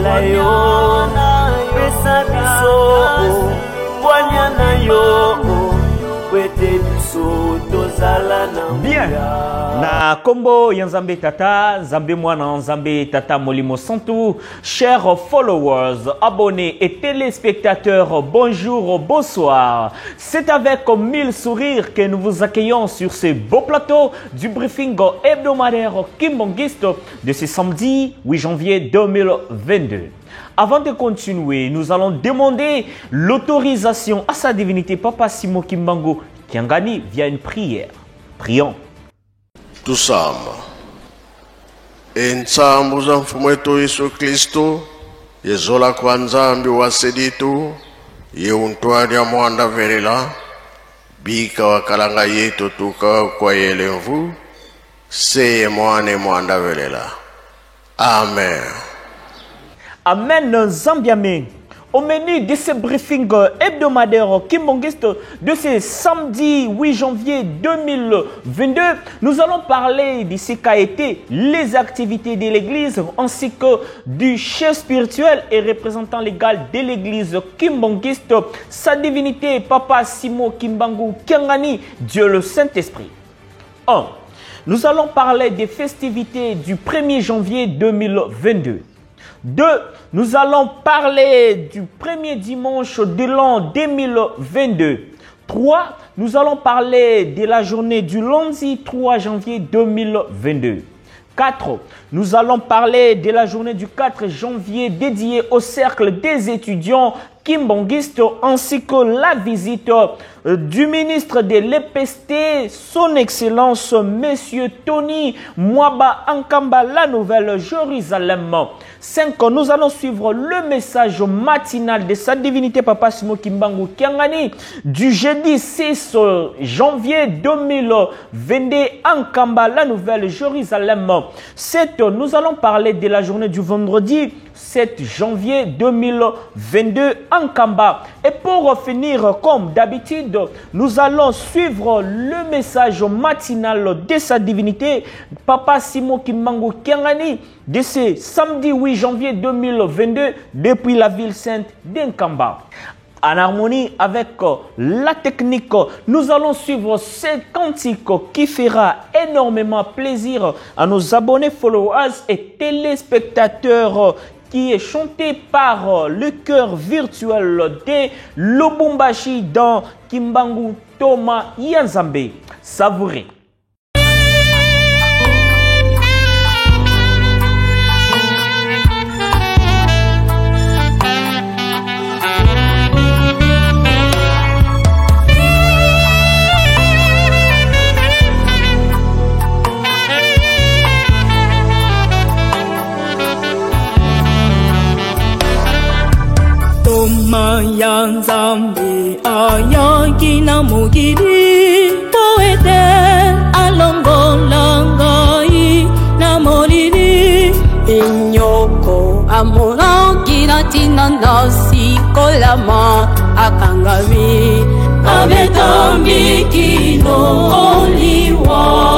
Sambela yo pesa biso wanyana yo kwete biso tozala na bien na kombo ya Nzambe Tata Nzambe Mwana Nzambe Tata Molimo Santu. Chers followers, abonnés et téléspectateurs, bonjour, bonsoir. C'est avec 1000 sourires que nous vous accueillons sur ce beau plateau du briefing hebdomadaire Kimbangiste de ce samedi 8 janvier 2022. Avant de continuer, nous allons demander l'autorisation à sa divinité Papa Simon Kimbangu Kiangani via une prière. Prions. Tusamba. Entsambu za mfumu wetu Yesu Kristo, yezola kwa nzambi waseditu, yeuntwani ya mwanda verela, bika wakalanga yetu tuka kwa yelemvu, seye mwane mwanda verela. Amen. Amen, Zambiame. Au menu de ce briefing hebdomadaire Kimbangiste de ce samedi 8 janvier 2022, nous allons parler de ce qu'a été les activités de l'église ainsi que du chef spirituel et représentant légal de l'église Kimbangiste, sa divinité Papa Simon Kimbangu Kiangani, Dieu le Saint-Esprit. 1. Nous allons parler des festivités du 1er janvier 2022. 2. Nous allons parler du premier dimanche de l'an 2022. 3. Nous allons parler de la journée du lundi 3 janvier 2022. 4. Nous allons parler de la journée du 4 janvier dédiée au cercle des étudiants Kimbangiste ainsi que la visite du ministre de l'EPST, son Excellence Monsieur Tony Mwaba Ankamba, la Nouvelle Jérusalem. 5. Nous allons suivre le message matinal de sa divinité Papa Simon Kimbangu Kiangani du jeudi 6 janvier 2022 Ankamba, la Nouvelle Jérusalem. 7. Nous allons parler de la journée du vendredi 7 janvier 2022 Ankamba. Et pour finir, comme d'habitude, nous allons suivre le message matinal de sa divinité Papa Simon Kimbangu Kiangani de ce samedi 8 janvier 2022 depuis la ville sainte d'Ankamba. En harmonie avec la technique, nous allons suivre ce cantique qui fera énormément plaisir à nos abonnés, followers et téléspectateurs, qui est chanté par le chœur virtuel de Lubumbashi dans Kimbangu Thomas Yanzambe. Savourez. Yanzambe ayaki na mokili po ete alongola ngai na molili inyoko amonaki na ntina na sikolama akangami abetambi kino oliwa.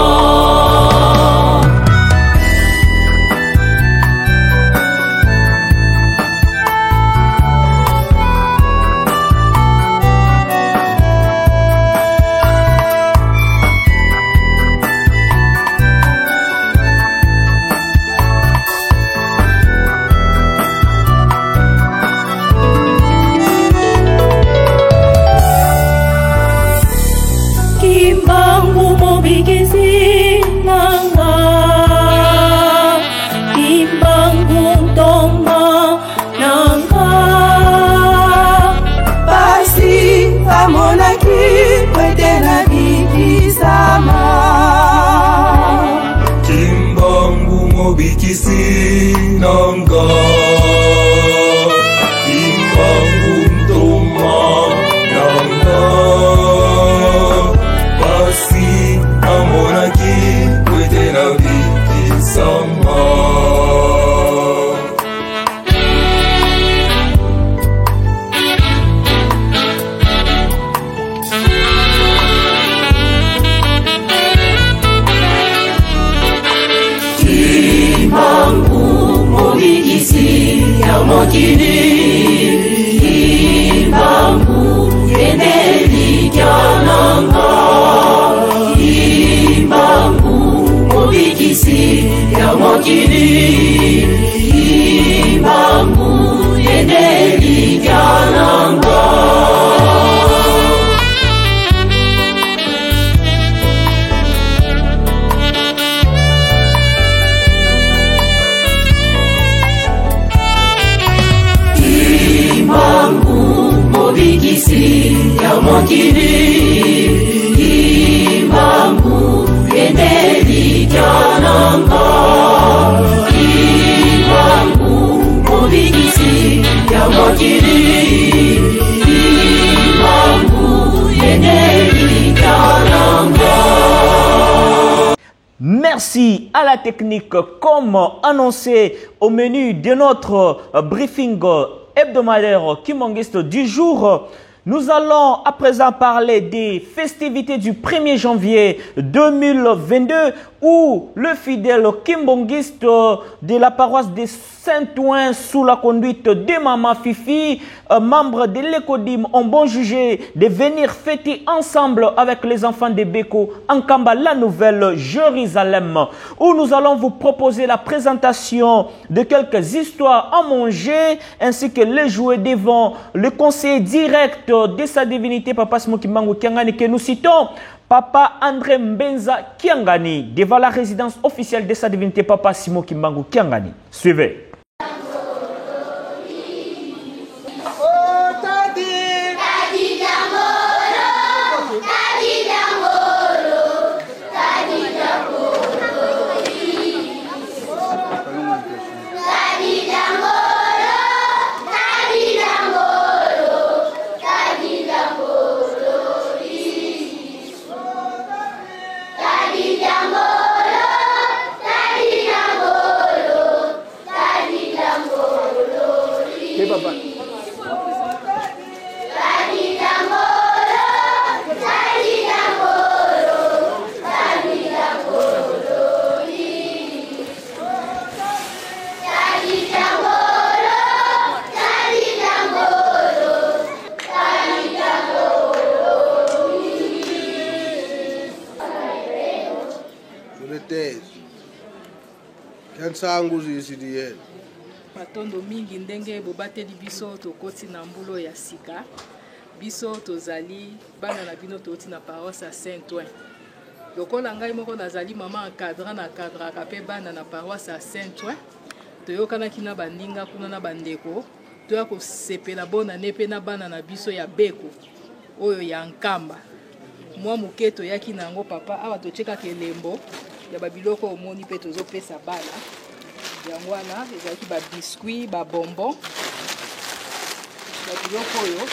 Merci à la technique. Comme annoncé au menu de notre briefing hebdomadaire Kimongiste du jour, nous allons à présent parler des festivités du 1er janvier 2022 où le fidèle kimbongiste de la paroisse de Saint-Ouen sous la conduite de Maman Fifi, membres de l'Ecodim, ont bon jugé de venir fêter ensemble avec les enfants de Beko en Kamba, la nouvelle Jérusalem, où nous allons vous proposer la présentation de quelques histoires à manger ainsi que les jouets devant le conseiller direct de sa divinité Papa Smoki Mbangu Kiangani que nous citons, Papa André Mbenza Kiangani, devant la résidence officielle de sa divinité Papa Smoki Mbangu Kiangani. Suivez. Matondo mingi ndenge bobateli biso tokoti na mbulo ya sika biso tozali bana na bino toti na paroisse à Saint-Ouen. Lokola ngai moko nazali mama encadra na cadraka pe bana na paroisse à Saint-Ouen. Toyokanaki na bandinga kuna na bandeko toya kosepela bona ne pe na bana na biso ya Beko oyo ya Nkamba. Mwa muketo yaki nango papa awa tochekaka elembo ya babiloko omoni pe tozopesa bana. Yango wana ezalaki ba biscuit, ba bonbon. Ba biloko oyo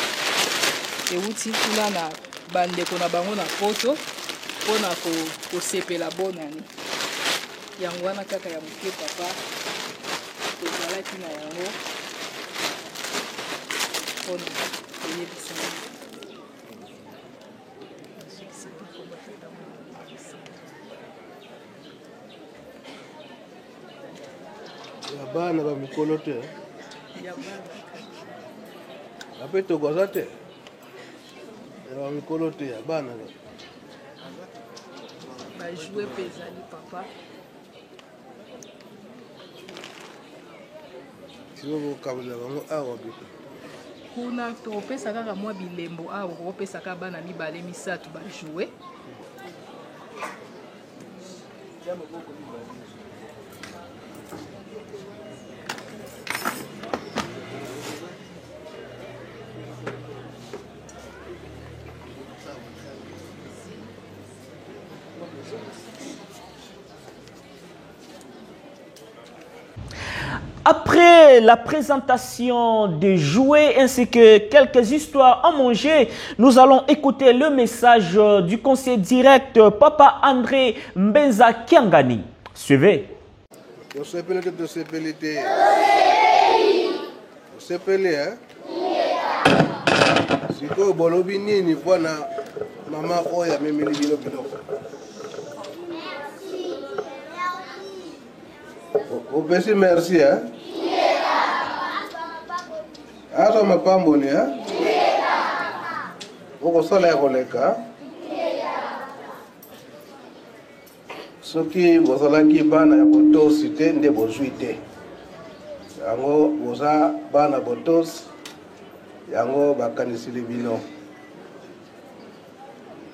euti kuna na bandeko na bango na poto pona kosepela bonani. Yango wana kaka ya muke papa tozalaki na yango pona koyebisa. Bana ba mikolo te. Ya bana. Ape to gozate. Ba mikolo te ya bana. Ba jouer pezali papa. Sio ko kabula bango awa biko. Kuna to pesa kaka mwa bilembo awa ko pesa ka bana mibale misatu ba jouer. Après la présentation des jouets ainsi que quelques histoires à manger, nous allons écouter le message du conseiller direct Papa André Mbenza Kiangani. Suivez. Siko bolobi nini bwana mama oya memeli bino biloko. Opesi merci hein. Aso mapamboni hein. Oko sala ya koleka. Soki bozalaki bana ya botosi te nde bozwi te. Yango boza bana botosi yango bakanisili bino.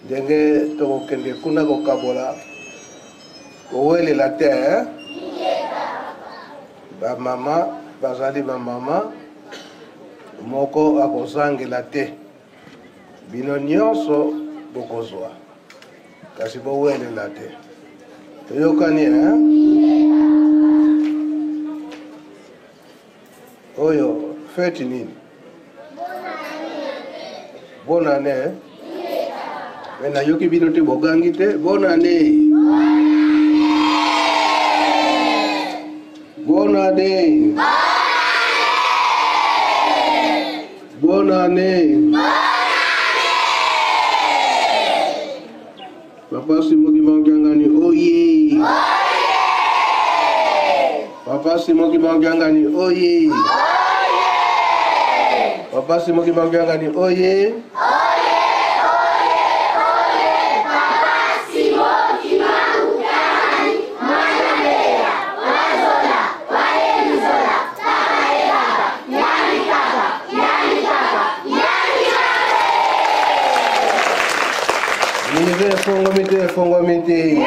Ndenge tokokende kuna kokabola kowelela te hein. Ba mama bazali ba mama moko akozangela te bino nyonso bokozwa kasi bowelela te toyokani hein oyo feti nini bonne année mais nayoki bino te bogangi te bonne année Bonne année. Bonne année. Papa Simon qui manque un gagné. Oh yeah. Papa Simon qui manque un gagné. Oh yeah. Papa Simon qui manque un gagné. Oh yeah. Fongomite.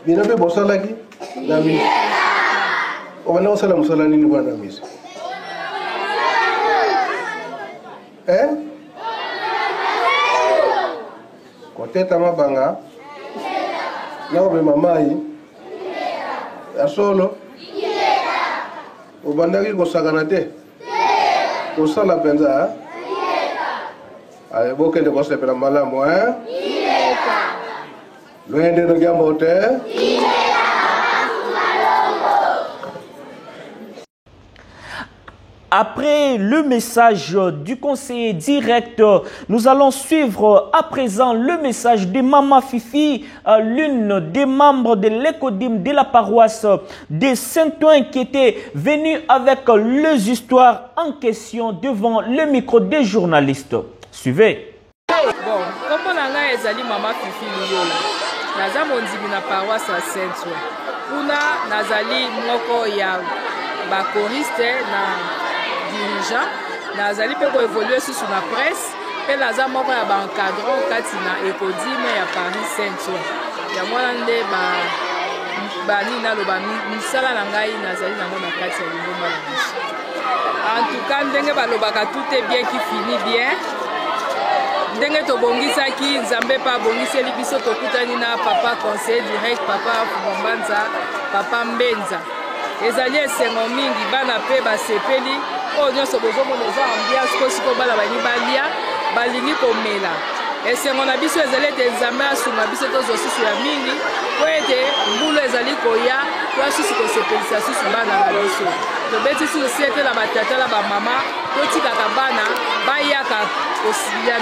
Bina be bosala ki? Na mi. O bana osala musala nini bwana misi? Koteta mabanga. Na obe mamai. Asolo. O bandaki kosakana te. Kosala penza. Allez, vous qui êtes là, madame, hein? Loin de nos gambotes. Après le message du conseiller direct, nous allons suivre à présent le message de Maman Fifi, l'une des membres de l'écodim de la paroisse de Saint-Ouen qui était venue avec les histoires en question devant le micro des journalistes. Suivez. Bon, comme on a ezali Maman Fifi Liyola, naza mondimi na paroisse à Saint-Ouen. Kuna nazali moko ya ba choriste na dirigeant, nazali pe ko évoluer sur la presse, pe naza moko ya ba encadrant kati na écodime ya Paris Saint-Ouen. Ya mwana nde ba ni na loba misala na ngai nazali na mona kati ya lingomba na biso. En tout cas, ndenge balobaka tout est bien qui finit bien. Ndenge tobongisaki Nzambe pa bongiseli biso tokutani na papa conseiller direct papa Fubombanza papa Mbenza ezali esengo mingi bana pe basepeli oyo nyonso bozomona eza ambiance ko siko bana bani balia balingi komela esengo na biso ezali ete Nzambe asunga biso tozosusu ya mingi po ete mbulu ezali koya to asusu kosepelisa susu bana na biso tobeti susi ete na batata na bamama totikaka bana bayaka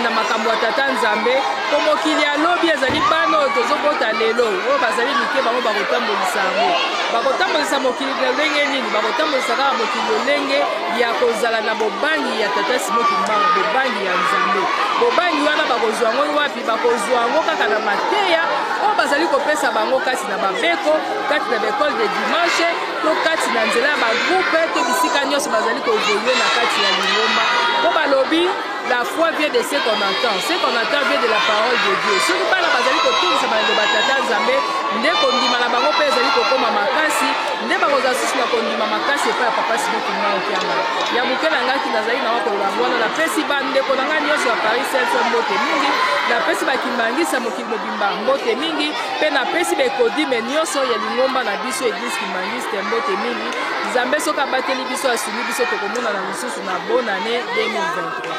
na makambo ya tata Nzambe po mokili alobi ezali bana oyo tozobota lelo oyo bazali mike bango bakotambolisa yango bakotambolisa mokili na ndenge nini bakotambolisa kaka mokili olenge ya kozala na bobangi ya tata Simon Kimbangu bobangi ya Nzambe bobangi wana bakozwa yango wapi bakozwa yango kaka na mateya oyo bazali kopesa bango kati na babeko kati na bekole de dimanche to kati na nzela ya bagroupe to bisika nyonso bazali koevolue na kati ya lingomba po balobi la foi vient de ce qu'on entend vient de la parole de Dieu. Si nous parlons de ça va batata Nzambe, nde kondima na bango pe ezali kokoma makasi, nde bakoza susu na kondima makasi pa papa Simon Kimbangu kianga. Ya mukela ngaki nazali na wako ngwana na pesi bande ko nanga nyonso ya Paris Saint-Ouen mbote mingi, na pesi bakimbangisa mokili mobimba mbote mingi, pe na pesi bekodime nyonso ya lingomba na biso église kimbangiste mbote mingi. Nzambe soka bateli biso asuni biso tokomona na lisusu na bonne année 2023.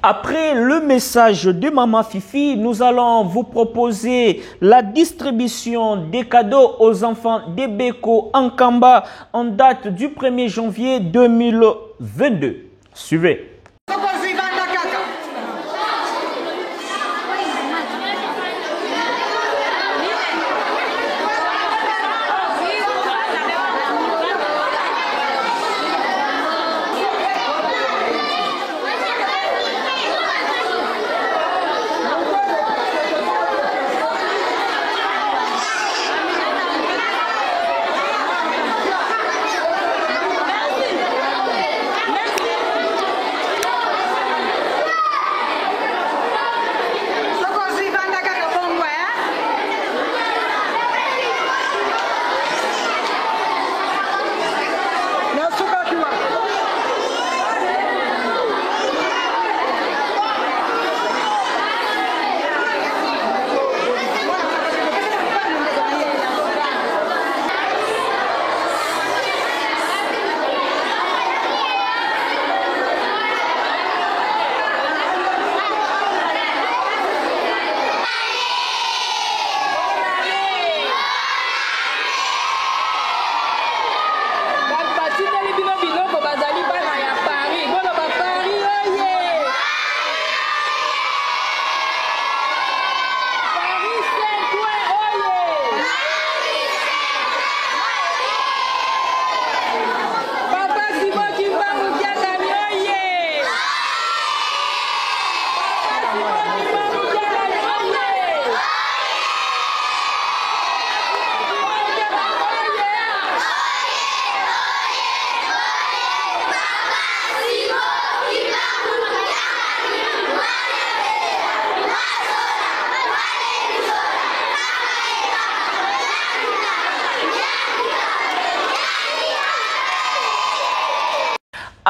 Après le message de Maman Fifi, nous allons vous proposer la distribution des cadeaux aux enfants des Beko en Kamba en date du 1er janvier 2022. Suivez.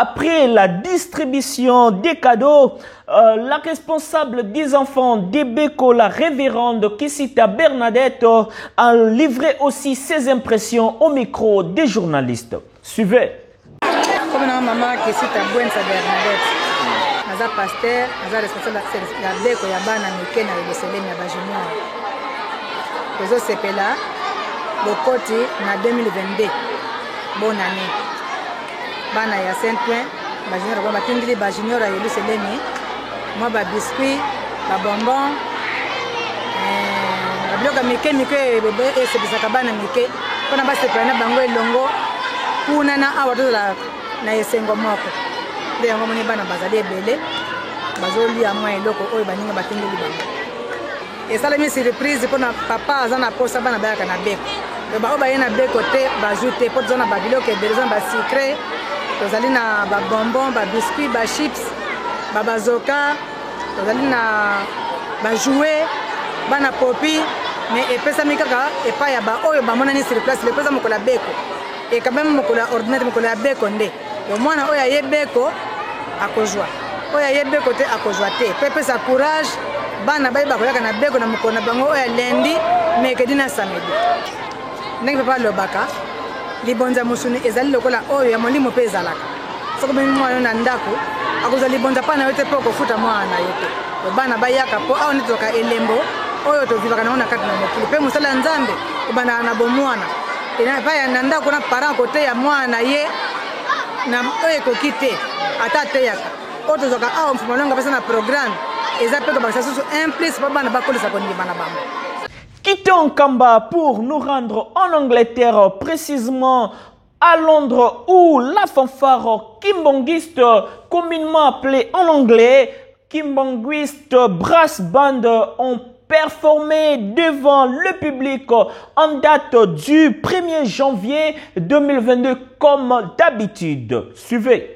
Après la distribution des cadeaux, la responsable des enfants d'Ebeko, la révérende Kissita Bernadette, a livré aussi ses impressions au micro des journalistes. Suivez. Comme maman Kissita Bernadette, naza pasteur, naza responsable ya Beko ya bana mike na Yerusalem ya bajunior. Tozo sepela bokoti na 2022. Bonne année. Bana ya Saint-Ouen, bajunior kwa batindili bajunior ya Yerusalem, moi ba biscuit, ba bonbon, babiloka mike bebe esebisaka bana mike, pona ba sepela bango elongo, kuna na awa tola na esengo moko. Nde yango moni bana bazali ebele, bazoli ya mwa eloko oyo baninga batindili bango. Esalemi surprise pona papa aza na posa bana bayaka na Beko. Ba oba yena Beko te bajute po zona babiloka ebele zona ba secret. Tozali na ba bonbon, ba biscuit, ba chips, ba bazoka, tozali na ba jouet, bana popi, mais epesa mikaka epa ya ba oyo ba monani sur place, le pesa mokola Beko. Et quand même mokola ordinaire mokola Beko nde. Yo mwana oyo ye Beko akozwa. Oyo ye Beko te akozwa te. Pepe sa courage, bana ba koyaka na Beko na mokona bango oyo lundi, mercredi na samedi. Ndenge papa lobaka. Libonza musuni ezali lokola oyo ya molimo pe ezalaka. Soko bimi mwana na ndako, akoza libonza pana yote pe kofuta mwana yote. Bana bayaka po awo nitoka elembo, oyo to vivaka naona kati na mokili. Pe musala nzambe, bana na bomwana. Ina pa ya ndako na parent kote ya mwana ye na oyo kokite atate yaka. Oto zoka awo mfumalonga pesa na programme. Eza pe ko bakasa susu implice pa bana bakolisa ko ndibana bango. Quittons Kamba pour nous rendre en Angleterre, précisément à Londres, où la fanfare kimbangiste, communément appelée en anglais Kimbangiste Brass Band, ont performé devant le public en date du 1er janvier 2022 comme d'habitude. Suivez.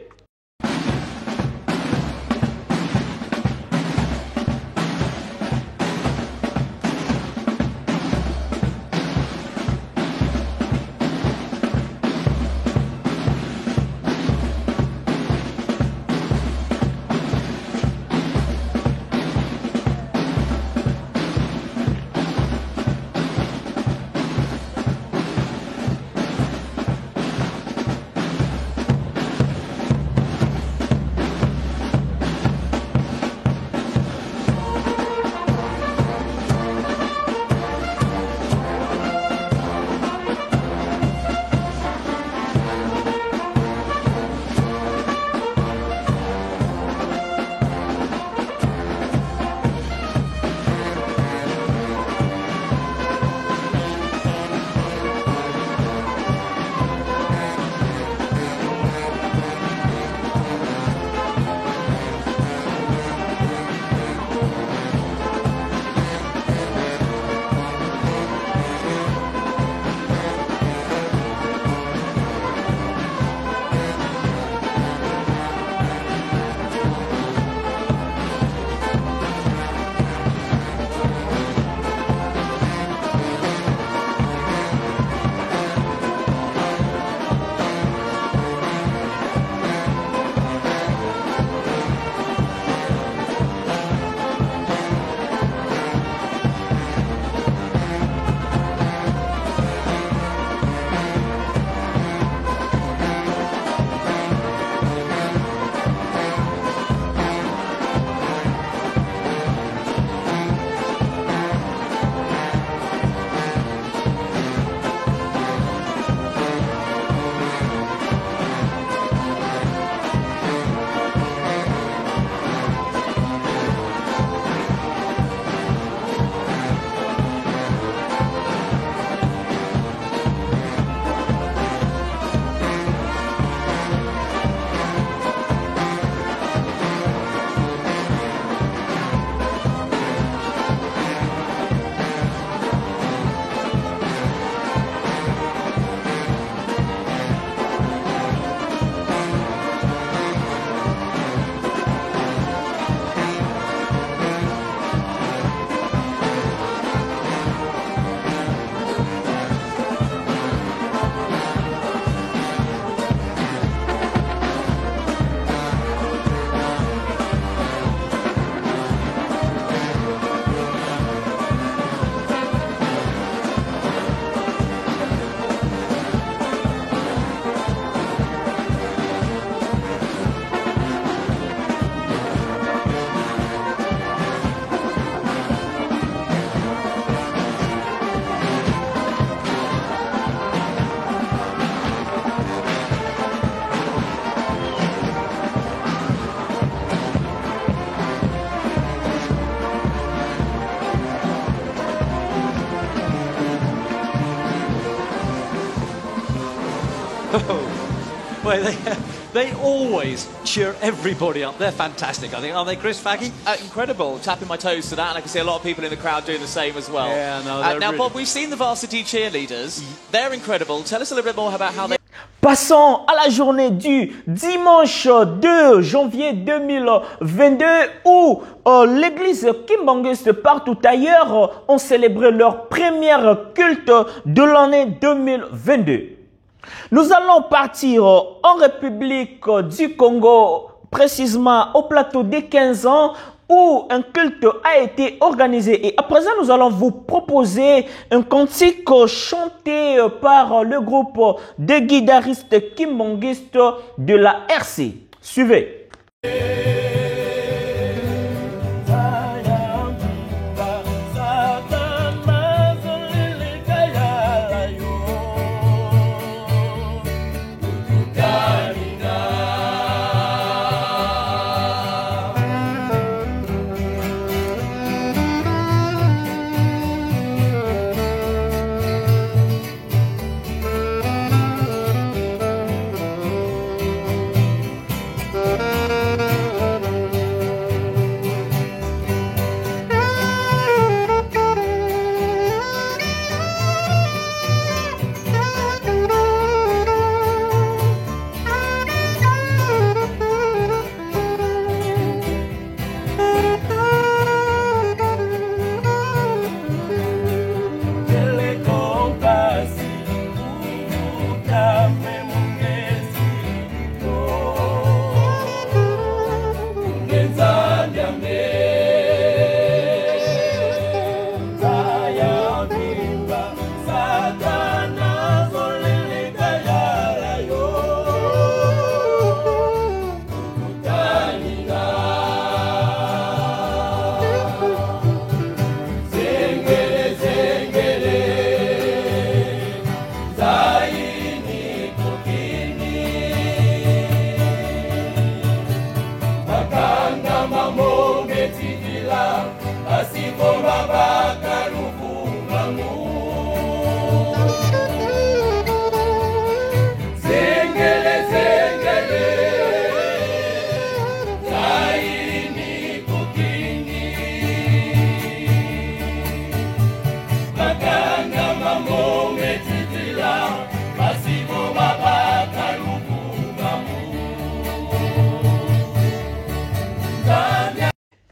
way, they always cheer everybody up. They're fantastic, I think, aren't they, Chris Faggy? Incredible. Tapping my toes to that, and I can see a lot of people in the crowd doing the same as well. Yeah, no, now, really... Bob, we've seen the varsity cheerleaders. They're incredible. Tell us a little bit more about how they... Passons à la journée du dimanche 2 janvier 2022 où l'église Kimbangiste partout ailleurs ont célébré leur première culte de l'année 2022. Nous allons partir en République du Congo, précisément au plateau des 15 ans, où un culte a été organisé. Et à présent, nous allons vous proposer un cantique chanté par le groupe de guitaristes kimbongistes de la RC. Suivez.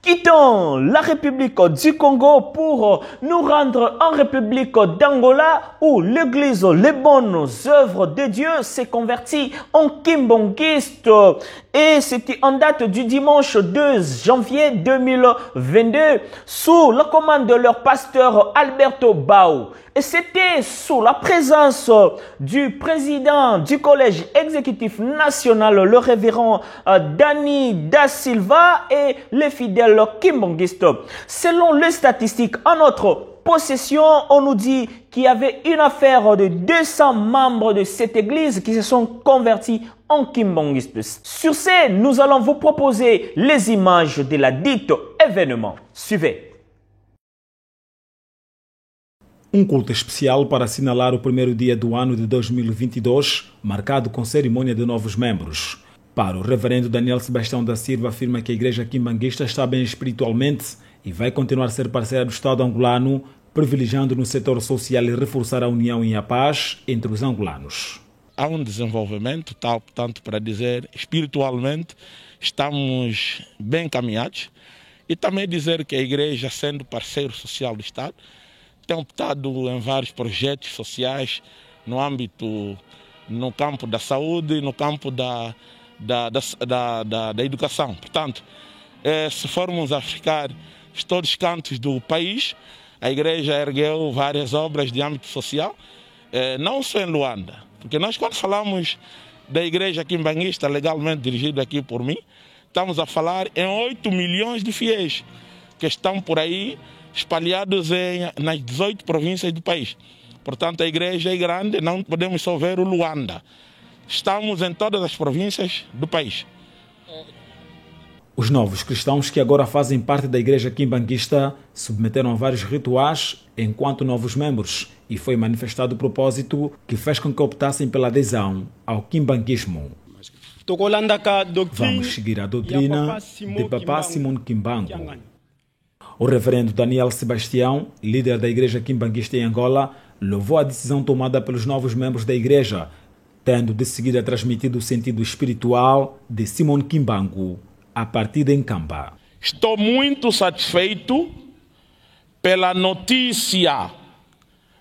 Quittons la République du Congo pour nous rendre en République d'Angola où l'église Les Bonnes Œuvres de Dieu s'est convertie en kimbongiste et c'était en date du dimanche 2 janvier 2022 sous la commande de leur pasteur Alberto Bao. Et c'était sous la présence du président du collège exécutif national, le révérend Dani Da Silva et les fidèles kimbongistes. Selon les statistiques en notre possession, on nous dit qu'il y avait une affaire de 200 membres de cette église qui se sont convertis en kimbongistes. Sur ce, nous allons vous proposer les images de la dite événement. Suivez. Culto especial para assinalar o primeiro dia do ano de 2022, marcado com cerimônia de novos membros. Para o reverendo Daniel Sebastião da Silva, afirma que a igreja quimbanguista está bem espiritualmente e vai continuar a ser parceira do Estado angolano, privilegiando no setor social e reforçar a união e a paz entre os angolanos. Há desenvolvimento, tal, portanto, para dizer, espiritualmente estamos bem encaminhados e também dizer que a igreja, sendo parceiro social do Estado, tem optado em vários projetos sociais no campo da saúde e no campo da educação. Portanto, se formos a ficar em todos os cantos do país, a igreja ergueu várias obras de âmbito social, não só em Luanda, porque nós quando falamos da igreja quimbanguista legalmente dirigida aqui por mim, estamos a falar em 8 milhões de fiéis que estão por aí espalhados nas 18 províncias do país. Portanto, a igreja é grande, não podemos só ver o Luanda. Estamos em todas as províncias do país. Os novos cristãos que agora fazem parte da igreja quimbanguista submeteram a vários rituais enquanto novos membros e foi manifestado o propósito que fez com que optassem pela adesão ao quimbanguismo. Vamos seguir a doutrina de Papa Simon Kimbangu. O reverendo Daniel Sebastião, líder da igreja quimbanguista em Angola, louvou a decisão tomada pelos novos membros da igreja, tendo de seguida transmitido o sentido espiritual de Simon Kimbangu a partir de Nkamba. Estou muito satisfeito pela notícia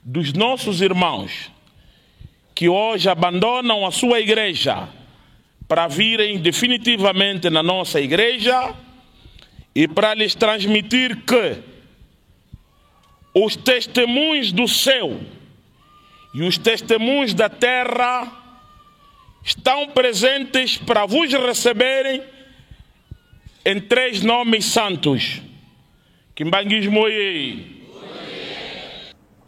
dos nossos irmãos que hoje abandonam a sua igreja para virem definitivamente na nossa igreja e para lhes transmitir que os testemunhos do céu e os testemunhos da terra estão presentes para vos receberem em 3 nomes santos. Quimbanguismo e...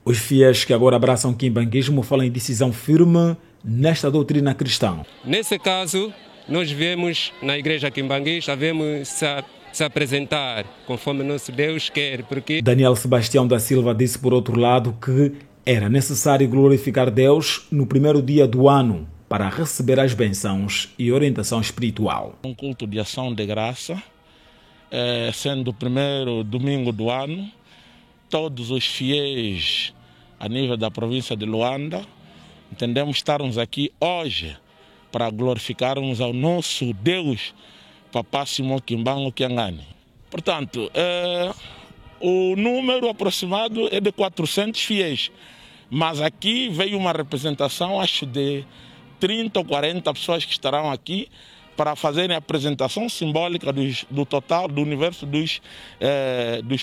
Os fiéis que agora abraçam o quimbanguismo falam em decisão firme nesta doutrina cristã. Nesse caso, nós viemos na igreja quimbanguista, viemos se apresentar conforme nosso Deus quer, porque... Daniel Sebastião da Silva disse, por outro lado, que era necessário glorificar Deus no primeiro dia do ano para receber as bênçãos e orientação espiritual. Um culto de ação de graça, sendo o primeiro domingo do ano, todos os fiéis a nível da província de Luanda, entendemos estarmos aqui hoje para glorificarmos ao nosso Deus, Papa Simon Kimbangu Kiangani. Portanto, o número aproximado é de 400 fiéis, mas aqui veio uma representação, acho, de 30 ou 40 pessoas que estarão aqui para fazerem a apresentação simbólica do total, do universo dos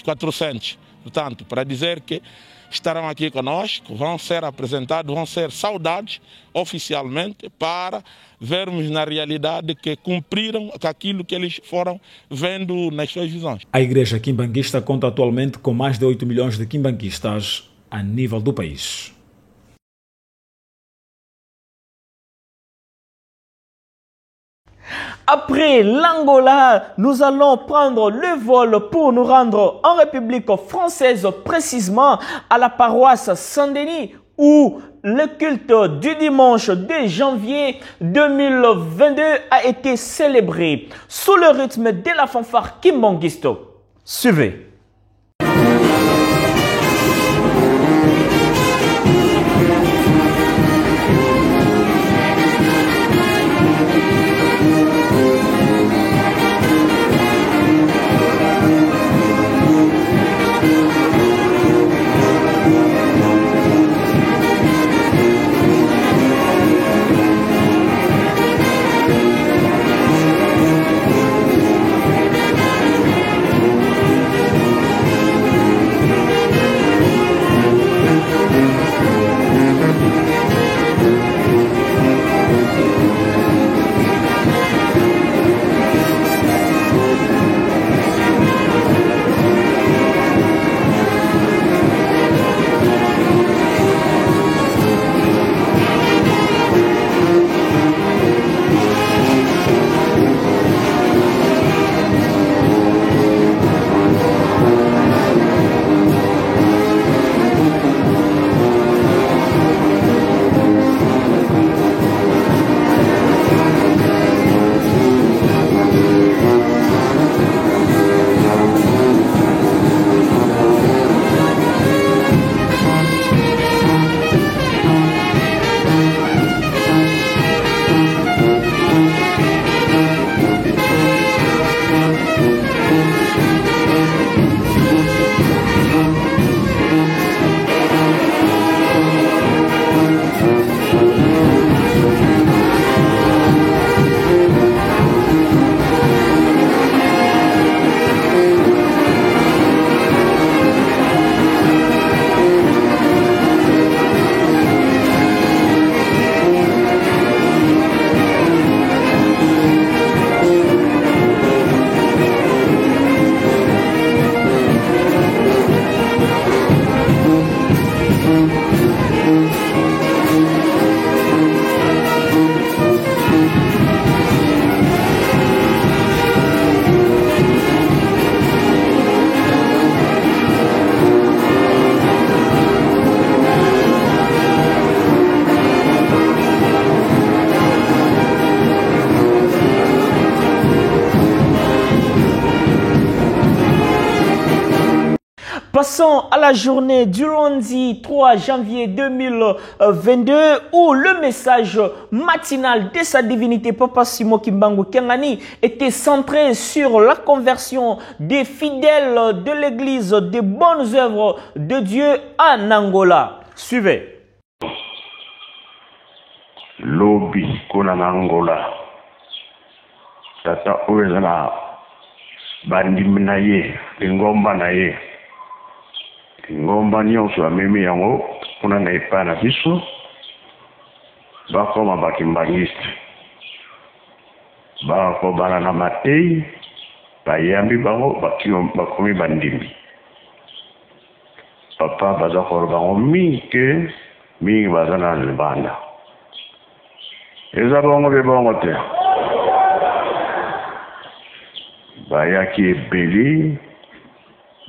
400. Portanto, para dizer que estarão aqui conosco, vão ser apresentados, vão ser saudados oficialmente para vermos na realidade que cumpriram aquilo que eles foram vendo nas suas visões. A igreja quimbanguista conta atualmente com mais de 8 milhões de quimbanguistas a nível do país. Après l'Angola, nous allons prendre le vol pour nous rendre en République française, précisément à la paroisse Saint-Denis, où le culte du dimanche 2 janvier 2022 a été célébré sous le rythme de la fanfare kimbanguisto. Suivez. Passons à la journée du lundi 3 janvier 2022 où le message matinal de sa divinité Papa Simo Kimbangu Kengani était centré sur la conversion des fidèles de l'église des bonnes œuvres de Dieu en Angola. Suivez. Lobi kuna Angola. Tata oezana bandim na ye, ngomba na ye. Ngomba nyonso amemi yango kuna na epa na biso bakoma bakimbangiste bakobana na matei bayambi bango bakomi bandimi papa baza koloba bango mingi baza na libanda eza bongo be bongo te bayaki ebeli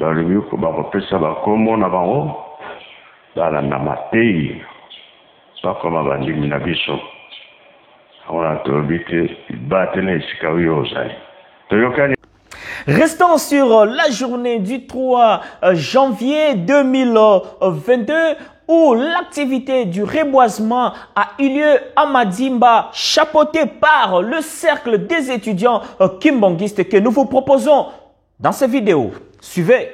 balobi ko bakopesa bakombo na bango balanda matei bakoma bandimi na biso ona tolobi te bate na esika oyo ozali toyokani. Restons sur la journée du 3 janvier 2022 où l'activité du reboisement a eu lieu à Madimba, chapeauté par le cercle des étudiants kimbongistes que nous vous proposons dans cette vidéo. Suivez.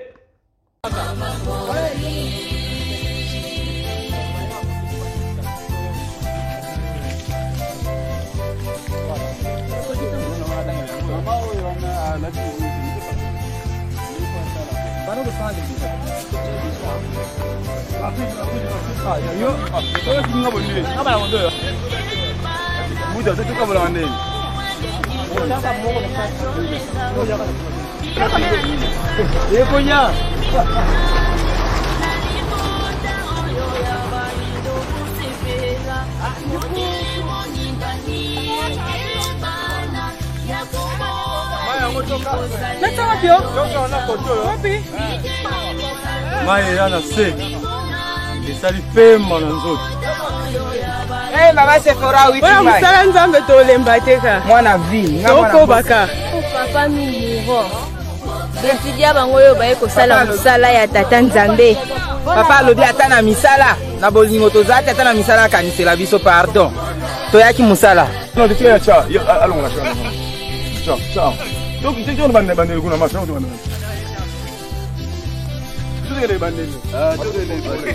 Mama Sephora witi mai. Musala nzambe tolemba teka. Mwana vi. Soko baka. Papa Mimuro. Betidia bango yo baye kosala musala ya tata nzambe. Papa lobi atana misala. Na bolingo tozati atana misala kanisela biso pardon. Toyaki musala. Non, tu es cha. Allons la chambre. Ciao, ciao. Donc tu es bande bande kuna ma chambre. Tu es bande. Ah, tu es bande.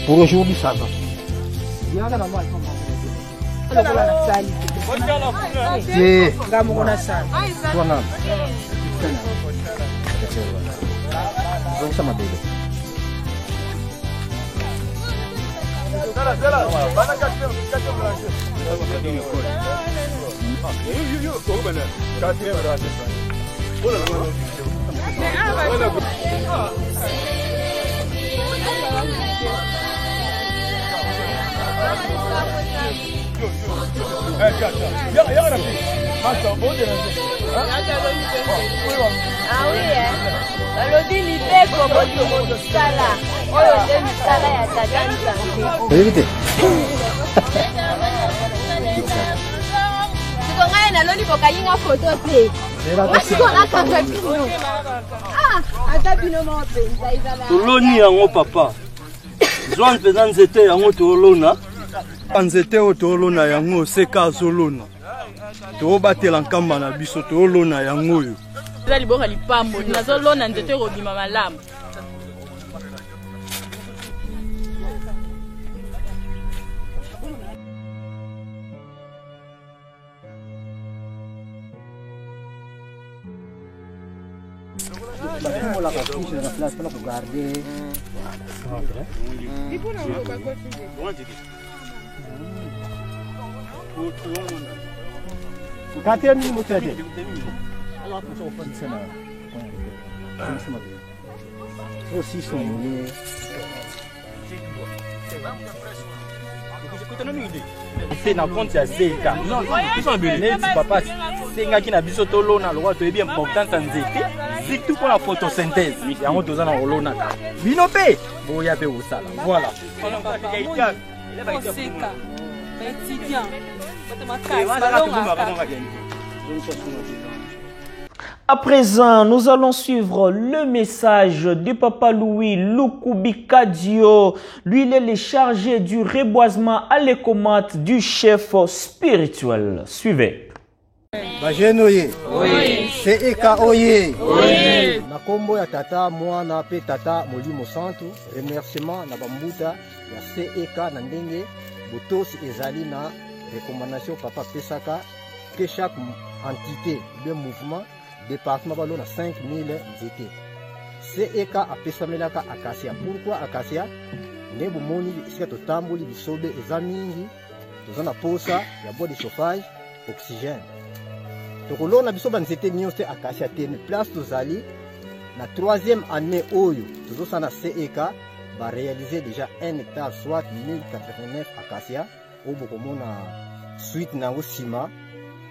Pour aujourd'hui, ça va. Ah oui, balobi libeko bolingo tosala oyo nde misala ya tata nzambe siko ngai naloni kokayinga foto te wasiko nakanga bino ata bino mapenza ezala toloni yango papa zwa mpenza nzete yango toolona nzete oyo toolona yango seka azolona tobatela nkamba na biso toolona yango oyo eza liboka lipambo nazolona nzete kobima malamu Quatrième minute, vous avez. Alors, pour ça, on fait ça. Aussi, son c'est na compte ya Zeka. Non, neti papa sengaki na biso tolona lokwa toyebi importance ya nzete surtout pour la photosynthèse. Yango toza na kolona ka. Bino pe boya pe osala. Voilà. Zeka. Étudiant. À présent, nous allons suivre le message du Papa Louis Lukubikadio. Lui, il est le chargé du reboisement à l'écoute du chef spirituel. Suivez. Bajeno ye. Oui. CEK oye. Oui. Na kombo ya tata mwana pe tata Molimo Santu. Remerciement na bambuta ya CEK na ndenge botosi ezali na recommandation papa pesaka que chaque entité de mouvement département balo na 5000 nzete. CEK apesamelaka akasia. Pourquoi akasia? Nde bomoni esika totamboli bisobe eza mingi toza na posa ya bois de chauffage oxygène. Tokolona biso banzete nyonso akasia te mais place tozali na 3e année oyo tozosana CEK va réaliser déjà 1 hectare soit 1089 akasia oyo bokomona suite nango sima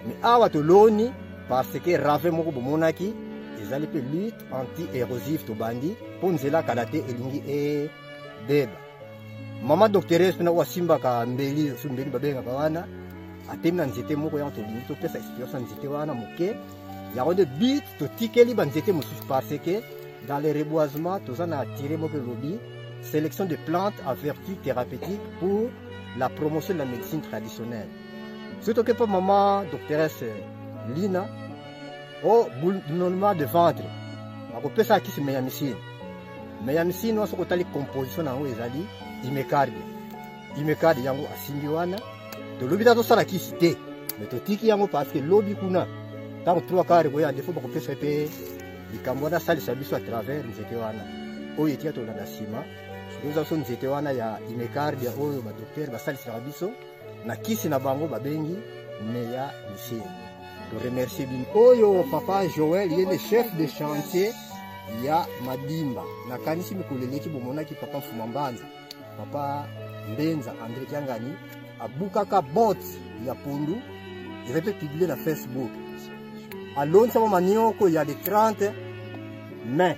mais awa toloni parce que rave moko bomonaki ezali pe lutte anti-érosive tobandi po nzela kala te elingi ebeba. Mama docteuresse pena oyo asimbaka mbeli so mbeli babengaka wana atemi na nzete moko yango tolingi topesa expérience ya nzete wana moke yango nde but totikeli banzete mosusu parce que dans le reboisement toza na attiré moko elobi sélection de plantes à vertu thérapeutique pour la promotion de la médecine traditionnelle. Surtout que pour maman docteuresse Lina au bouillonnement de ventre akopesa kisi meyamicine. Meyamicine waso kotali composition nango ezali imecardia yango asimbi wana tolobi ta tosala kisi te mais totiki yango parce que lobi kuna tango 3 quarts koya defo bakopesa pe likambo wana salisa biso à travers nzete wana oyo etia tolanda nsima sokoza so nzete wana ya imecardia oyo badoktere basalisaka biso na kisi na bango babengi meyamicine. Je remercie bien. Oyo papa Joël, il est le chef de chantier ya Madimba. Na kanisi mikoleleki bomonaki papa Fumambanza. Papa Mbenza André Kiangani abukaka bot ya Pundu. Il va être publié na Facebook. Alors ça mama nioko ya le 30 mai.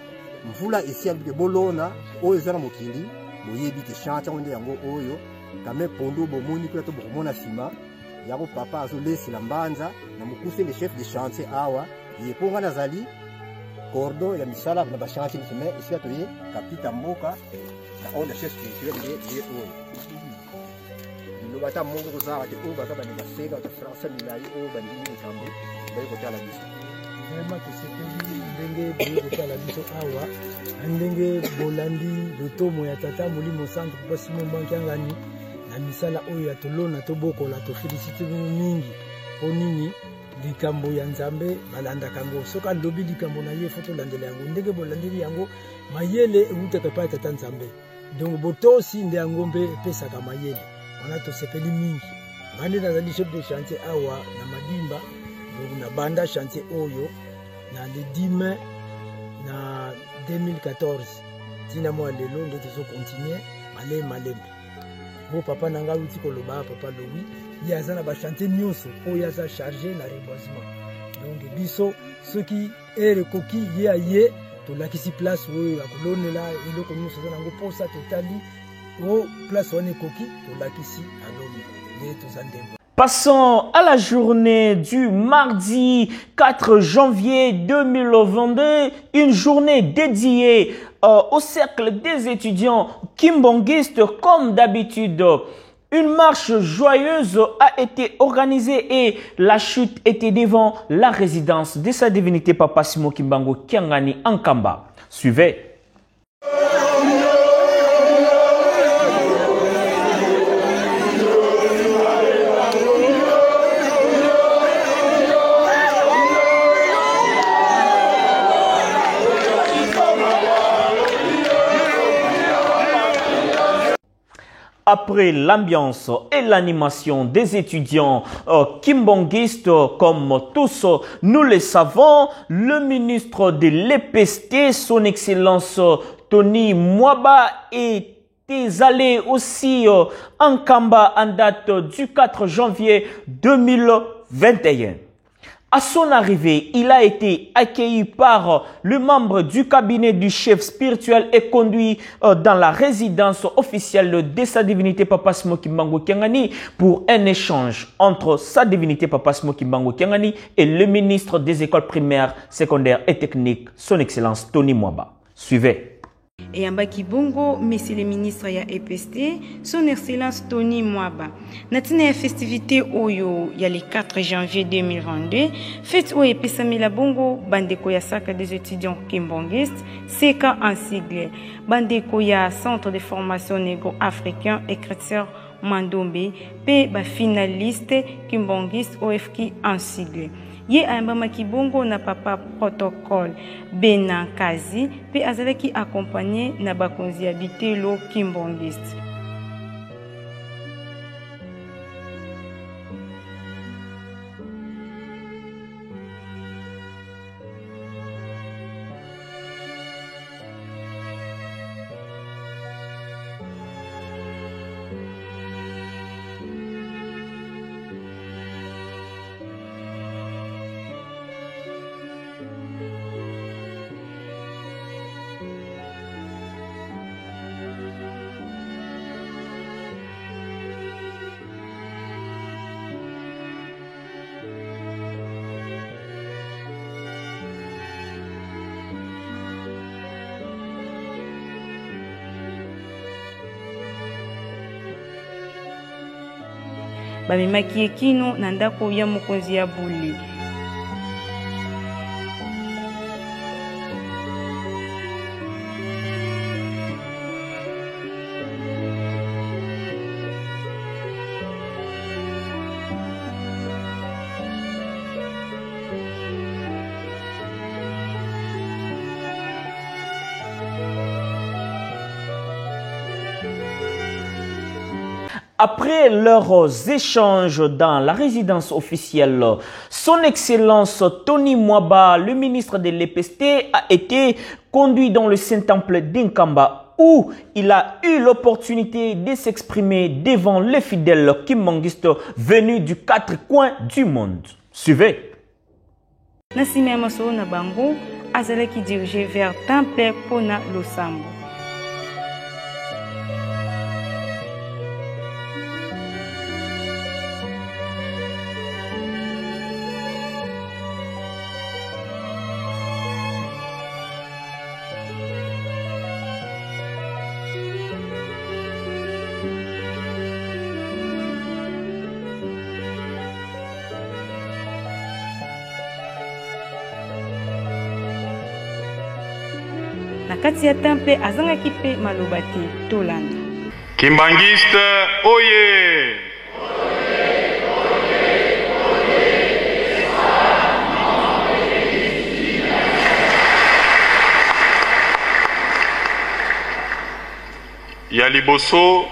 Mvula esi abike bolona oyo zana mokili boyebi te chantier onde yango oyo kame Pundu bomoni ko to bomona sima. Yako papa azolesi la mbanza na mukuse le chef de chantier awa yeponga nazali cordon ya misala na ba chantier mais ici atoye kapita mboka na on le chef spirituel de oyo lo bata mongo kozala te o bata ba ne basega ta France milai o ba ndini kambo ba ko tala biso vraiment que c'était ndenge ba ko tala biso awa ndenge bolandi lotomo ya tata Molimo Santu kwa Simon Bankiangani na misala oyo ya tolona tobokola to félicité mingi po nini likambo ya Nzambe balandaka ngo soka lobi likambo na ye foto landela yango ndenge bolandeli yango mayele utaka pa tata Nzambe donc botosi nde yango mpe pesaka mayele wana to sepeli mingi bande nazali chef de chantier awa na Madimba donc na banda chantier oyo na le 10 mai na 2014 tina mo lelo nde tozo continuer malembe. Mon papa nanga uti koloba papa Louis il y a na ba chanter nyonso oyo aza chargé na reboisement donc biso ceux qui est recoki ye to lakisi place oyo akolonela eloko nyonso za nango posa totali o place wana ekoki to lakisi aloni ne to zandembo. Passons à la journée du mardi 4 janvier 2022, une journée dédiée au cercle des étudiants kimbongistes comme d'habitude. Une marche joyeuse a été organisée et la chute était devant la résidence de sa divinité Papa Simon Kimbangu Kiangani en Kamba. Suivez. Après l'ambiance et l'animation des étudiants kimbongistes, comme tous nous le savons, le ministre de l'EPST, son Excellence Tony Mwaba, est allé aussi en Kamba en date du 4 janvier 2021. À son arrivée, il a été accueilli par le membre du cabinet du chef spirituel et conduit dans la résidence officielle de sa divinité Papa Smoky Mbango Kiangani pour un échange entre sa divinité Papa Smoky Mbango Kiangani et le ministre des écoles primaires, secondaires et techniques, son Excellence Tony Mwaba. Suivez. Et en Bakibongo, monsieur le ministre ya EPST, son Excellence Tony Mwaba. Natina ya festivité oyo ya le 4 janvier 2022, fête oyo Pesamila Bongo, bandeko ya saka des étudiants kimbongistes, seka en sigle, bandeko ya centre de formation négro-africain et chrétien Mandombe, pe ba finaliste kimbongiste OFK en sigle. Ye Ayamba Kibongo na papa protocole Benan Kazi pe azalaki accompagné na bakonzi habité lo kimbongiste. Bamemaki ekino na ndako ya mokonzi ya Buli. Après leurs échanges dans la résidence officielle, son Excellence Tony Mwaba, le ministre de l'EPST, a été conduit dans le Saint-Temple d'Inkamba où il a eu l'opportunité de s'exprimer devant les fidèles kimbangistes venus du 4 coins du monde. Suivez. Nasime Amaso na bango azalaki dirigé vers Temple Pona Losambo. Nakati ya temple azangaki pe malobati tolanda. Kimbangiste oye! Ya liboso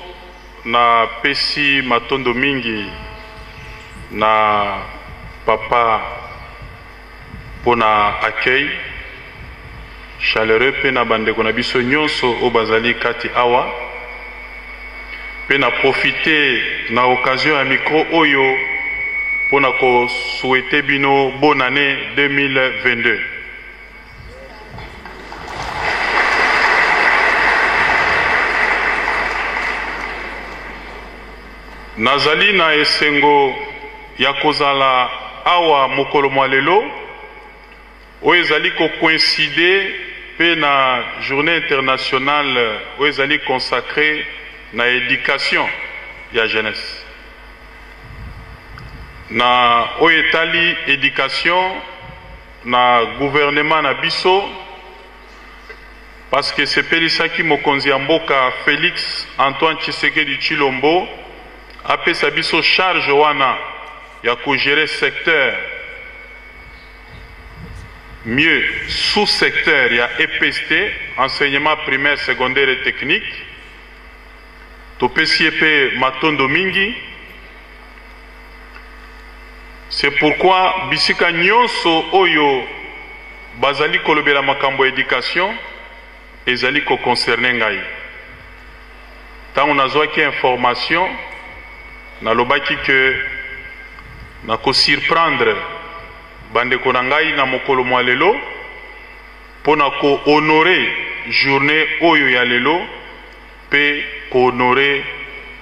na pesi matondo mingi na papa pona accueil chaleureux pe na bandeko na biso nyonso o bazali kati awa pe na profiter na occasion ya micro oyo pona ko souhaiter bino bonne année 2022. Nazali na esengo ya kozala awa mokolo mwa lelo oyo ezali ko coïncider pe na journée internationale oyo ezali consacrée na éducation ya jeunesse. Na oyo etali éducation na gouvernement na biso parce que sepelisaki mokonzi ya mboka Félix Antoine Tshisekedi Tshilombo apesa biso charge wana ya ko gérer secteur mieux sous-secteur ya EPST, enseignement primaire, secondaire et technique. topesi ye mpe matondo mingi. C'est pourquoi bisika nyonso oyo bazali kolobela makambo ya éducation ezali ko concerner ngai. Tango nazwaki information nalobaki que nako surprendre bandeko na ngai na mokolo mwa lelo pona ko honorer journée oyo ya lelo pe ko honorer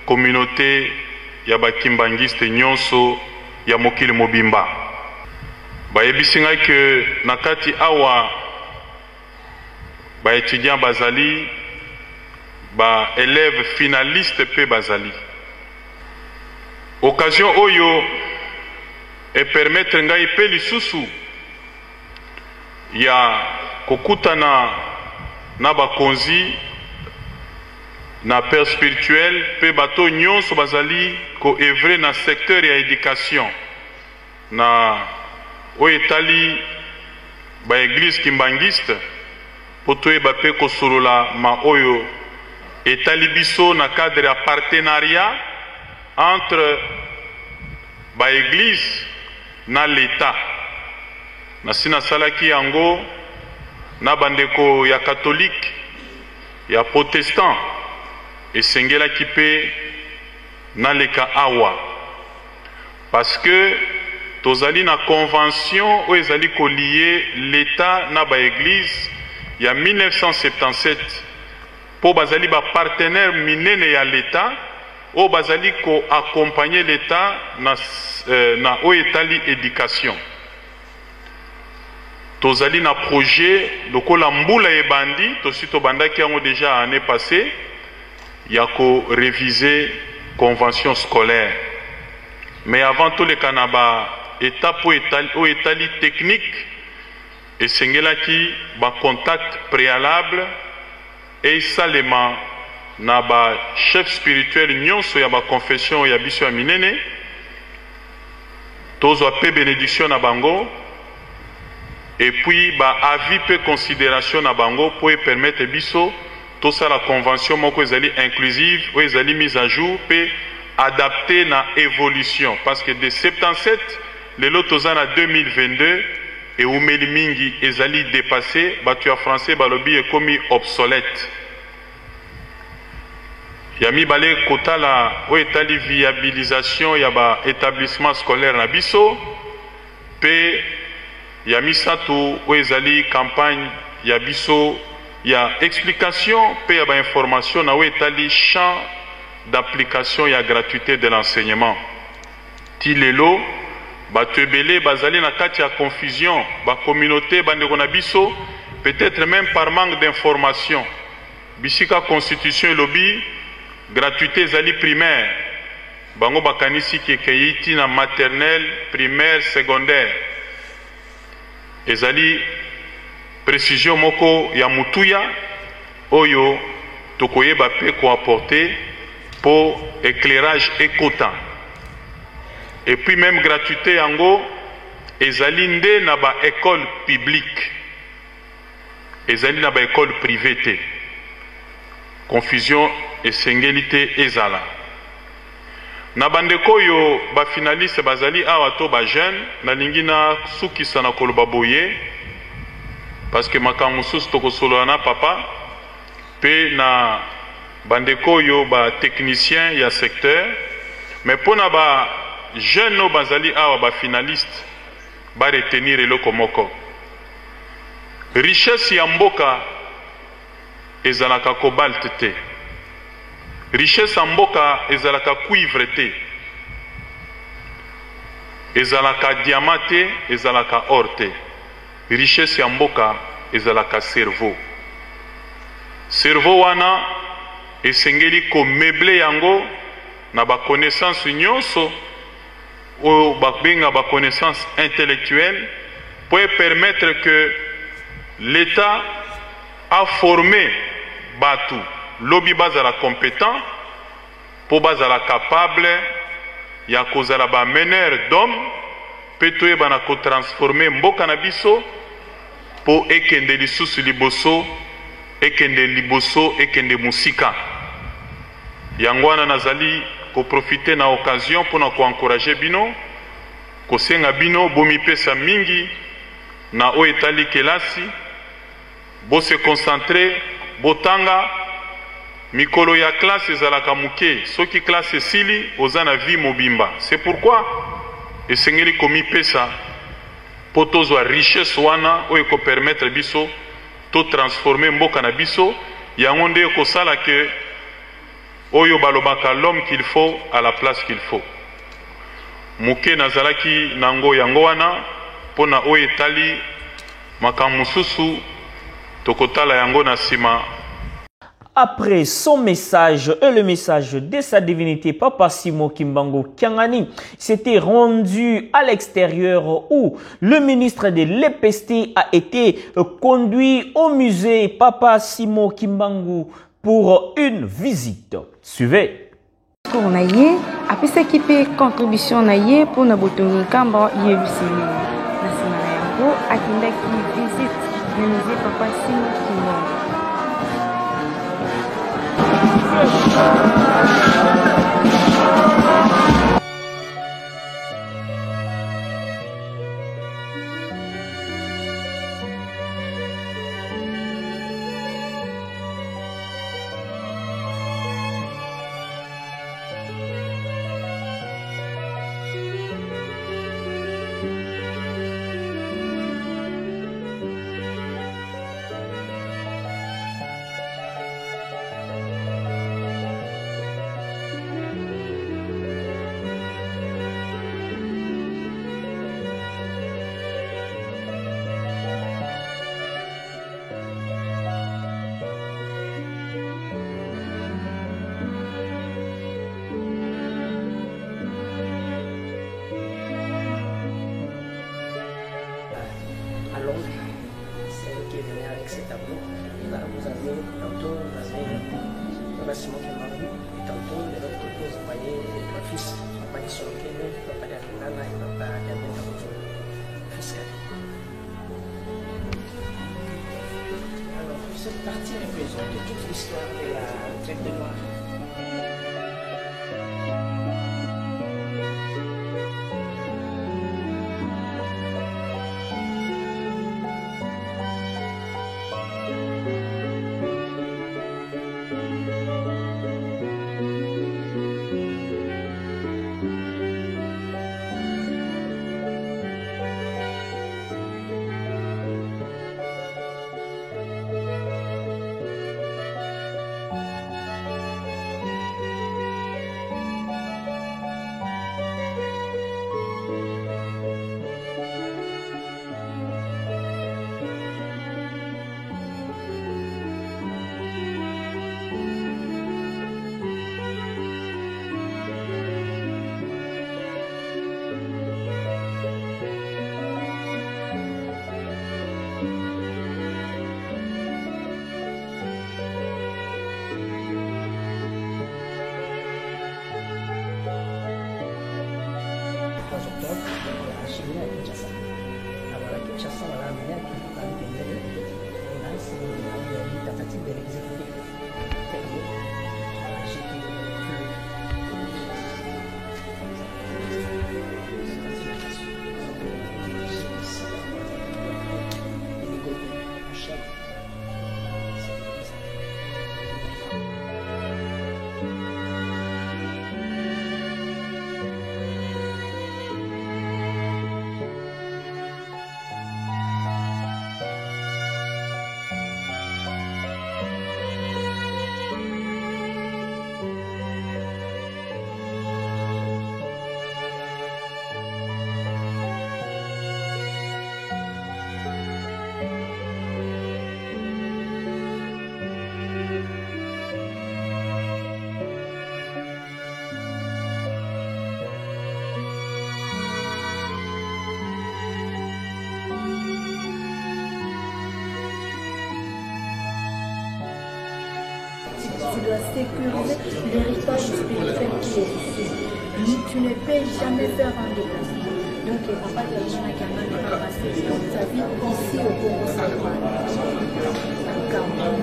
communauté ya bakimbangiste nyonso ya mokili mobimba. Bayebisi ngai ke nakati awa ba étudiant bazali ba élève finaliste pe bazali. Occasion oyo e permettre ngai pe lisusu ya kokutana na bakonzi na père spirituel pe bato nyonso bazali ko evre na secteur ya éducation na oyo etali ba église kimbangiste po toyeba pe kosolola ma oyo etali biso na cadre ya partenariat entre ba église na l'État. Nasi nasalaki yango na bandeko ya catholique ya protestant esengelaki pe na leka awa parce que tozali na convention oyo ezali kolie l'État na ba église ya 1977 po bazali ba partenaire minene ya l'État oyo bazali ko accompagner l'État na oyo etali éducation. Tozali na projet lokola mbula ebandi tosi tobandaki yango déjà année passée ya ko réviser convention scolaire. Mais avant tout le kanaba étape oyo etali technique esengelaki ba contact préalable et salema na ba chef spirituel nyonso ya ba confession ya biso ya minene tozwa pe bénédiction na bango et puis ba avis pe considération na bango pour permettre biso tout ça la convention moko ezali inclusive ou ezali mise à jour pe adapté na évolution parce que de 77 lelo toza na 2022 et umeli mingi ezali dépassé batu ya français balobi ekomi obsolète. Ya mibale kotala o etali viabilisation ya ba établissement scolaire na biso pe ya misato o ezali campagne ya biso ya explication pe ya ba information na o etali champ d'application ya gratuité de l'enseignement. Ti lelo bato ebele bazali na kati ya confusion ba communauté bandeko na biso peut-être même par manque d'information. Bisika constitution elobi gratuité ezali primaire bango bakanisi kekeiti na maternelle primaire secondaire ezali précision moko ya mutuya oyo tokoyeba pe ko apporter pour éclairage écotant et puis même gratuité yango ezali nde na ba école publique ezali na ba école privée te confusion esengeli ezala na bandeko yo ba finaliste bazali awa to ba jeune na lingi na sukisa na koloba boye parce que makambo mosusu tokosolola na papa pe na bandeko yo ba technicien ya secteur mais pona ba jeune no bazali awa ba finaliste ba retenir eloko moko richesse ya mboka ezalaka cobalt te. Richesse en mboka ezalaka cuivre te. Ezalaka diamant te, ezalaka or te. Richesse en mboka ezalaka cerveau. Cerveau wana esengeli ko meuble yango na ba connaissance nyonso o ba benga ba connaissance intellectuelle pour permettre que l'État a formé Batu, lobby bazala compétent, pour bazala capable, ya kozala ba meneur d'homme, petoye bana ko transformer mboka na biso, pour ekende lisusu liboso, ekende musika. Yangwana nazali ko profiter na occasion pour na ko encourager bino ko senga bino bomi pesa mingi na o etali kelasi bo se concentrer botanga mikolo ya classe ezalaka muke soki classe sili ozana vie mobimba. C'est pourquoi esengeli komi pesa potozo richesse wana o eko permettre biso to transformer mboka na biso yango nde ko sala que oyo balobaka l'homme qu'il faut à la place qu'il faut. Muke nazalaki nango yango wana pona o etali makamususu tokotala yango na sima. Après son message et le message de sa divinité, Papa Simon Kimbangu Kyangani s'était rendu à l'extérieur où le ministre de l'EPST a été conduit au musée Papa Simon Kimbangu pour une visite. Suivez. Pour naie, après ça qui peut contribution naie pour na botongi kamba yebiseli. Na sima na yango akinda ki visite le musée Papa Simon Kimbangu. C'est lui qui est venu avec ces tableaux. Vous avez tantôt Papa Simon Kimbangu et tantôt de l'autre côté vous voyez le fils Papa Nisokene, Papa Davinana et Papa Damien fiscal. Alors cette partie représente toute l'histoire de la traite de Noirs. Tu dois sécuriser l'héritage spirituel qui est ici. Tu ne peux jamais faire un déplacement. Donc, Papa Davinana Kyangani va passer sa vie ici au Congo central, au Cameroun.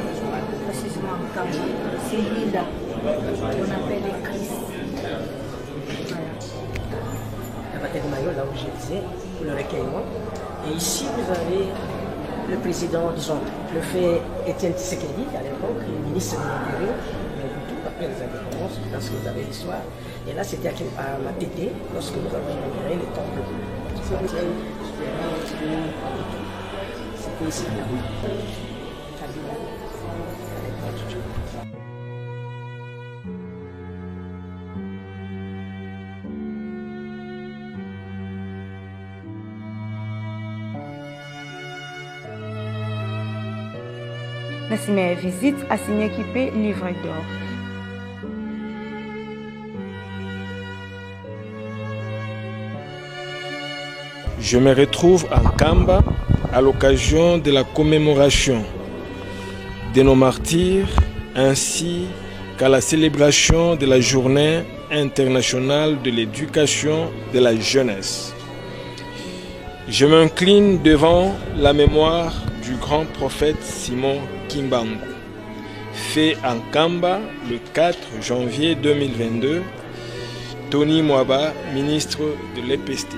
précisément en Kamba. C'est l'île-là qu'on appelle les Chris. La bataille de Mayo, là où je disais, pour le recueillement. Et ici, vous avez le président, disons, le fait Étienne Tshisekedi, à l'époque, le ministre de l'Intérieur, après les indépendances, parce que vous avez l'histoire. Et là, c'était à Matete, lorsque nous avons inauguré le temple. C'était ici. La première visite a signé équipé livre d'or. Je me retrouve en Kamba à l'occasion de la commémoration de nos martyrs ainsi qu'à la célébration de la Journée internationale de l'éducation de la jeunesse. Je m'incline devant la mémoire du grand prophète Simon Kimbangu, fait en Kamba le 4 janvier 2022, Tony Mwaba, ministre de l'EPST.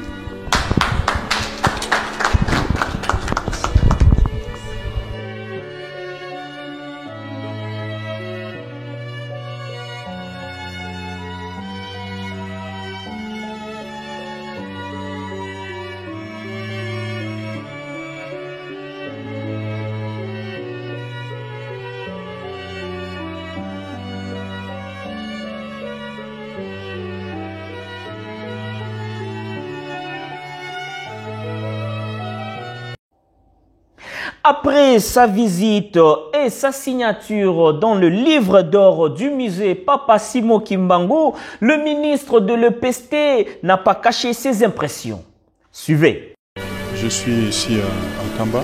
Après sa visite et sa signature dans le livre d'or du musée Papa Simon Kimbangu, le ministre de l'EPST n'a pas caché ses impressions. Suivez. Je suis ici à Kamba.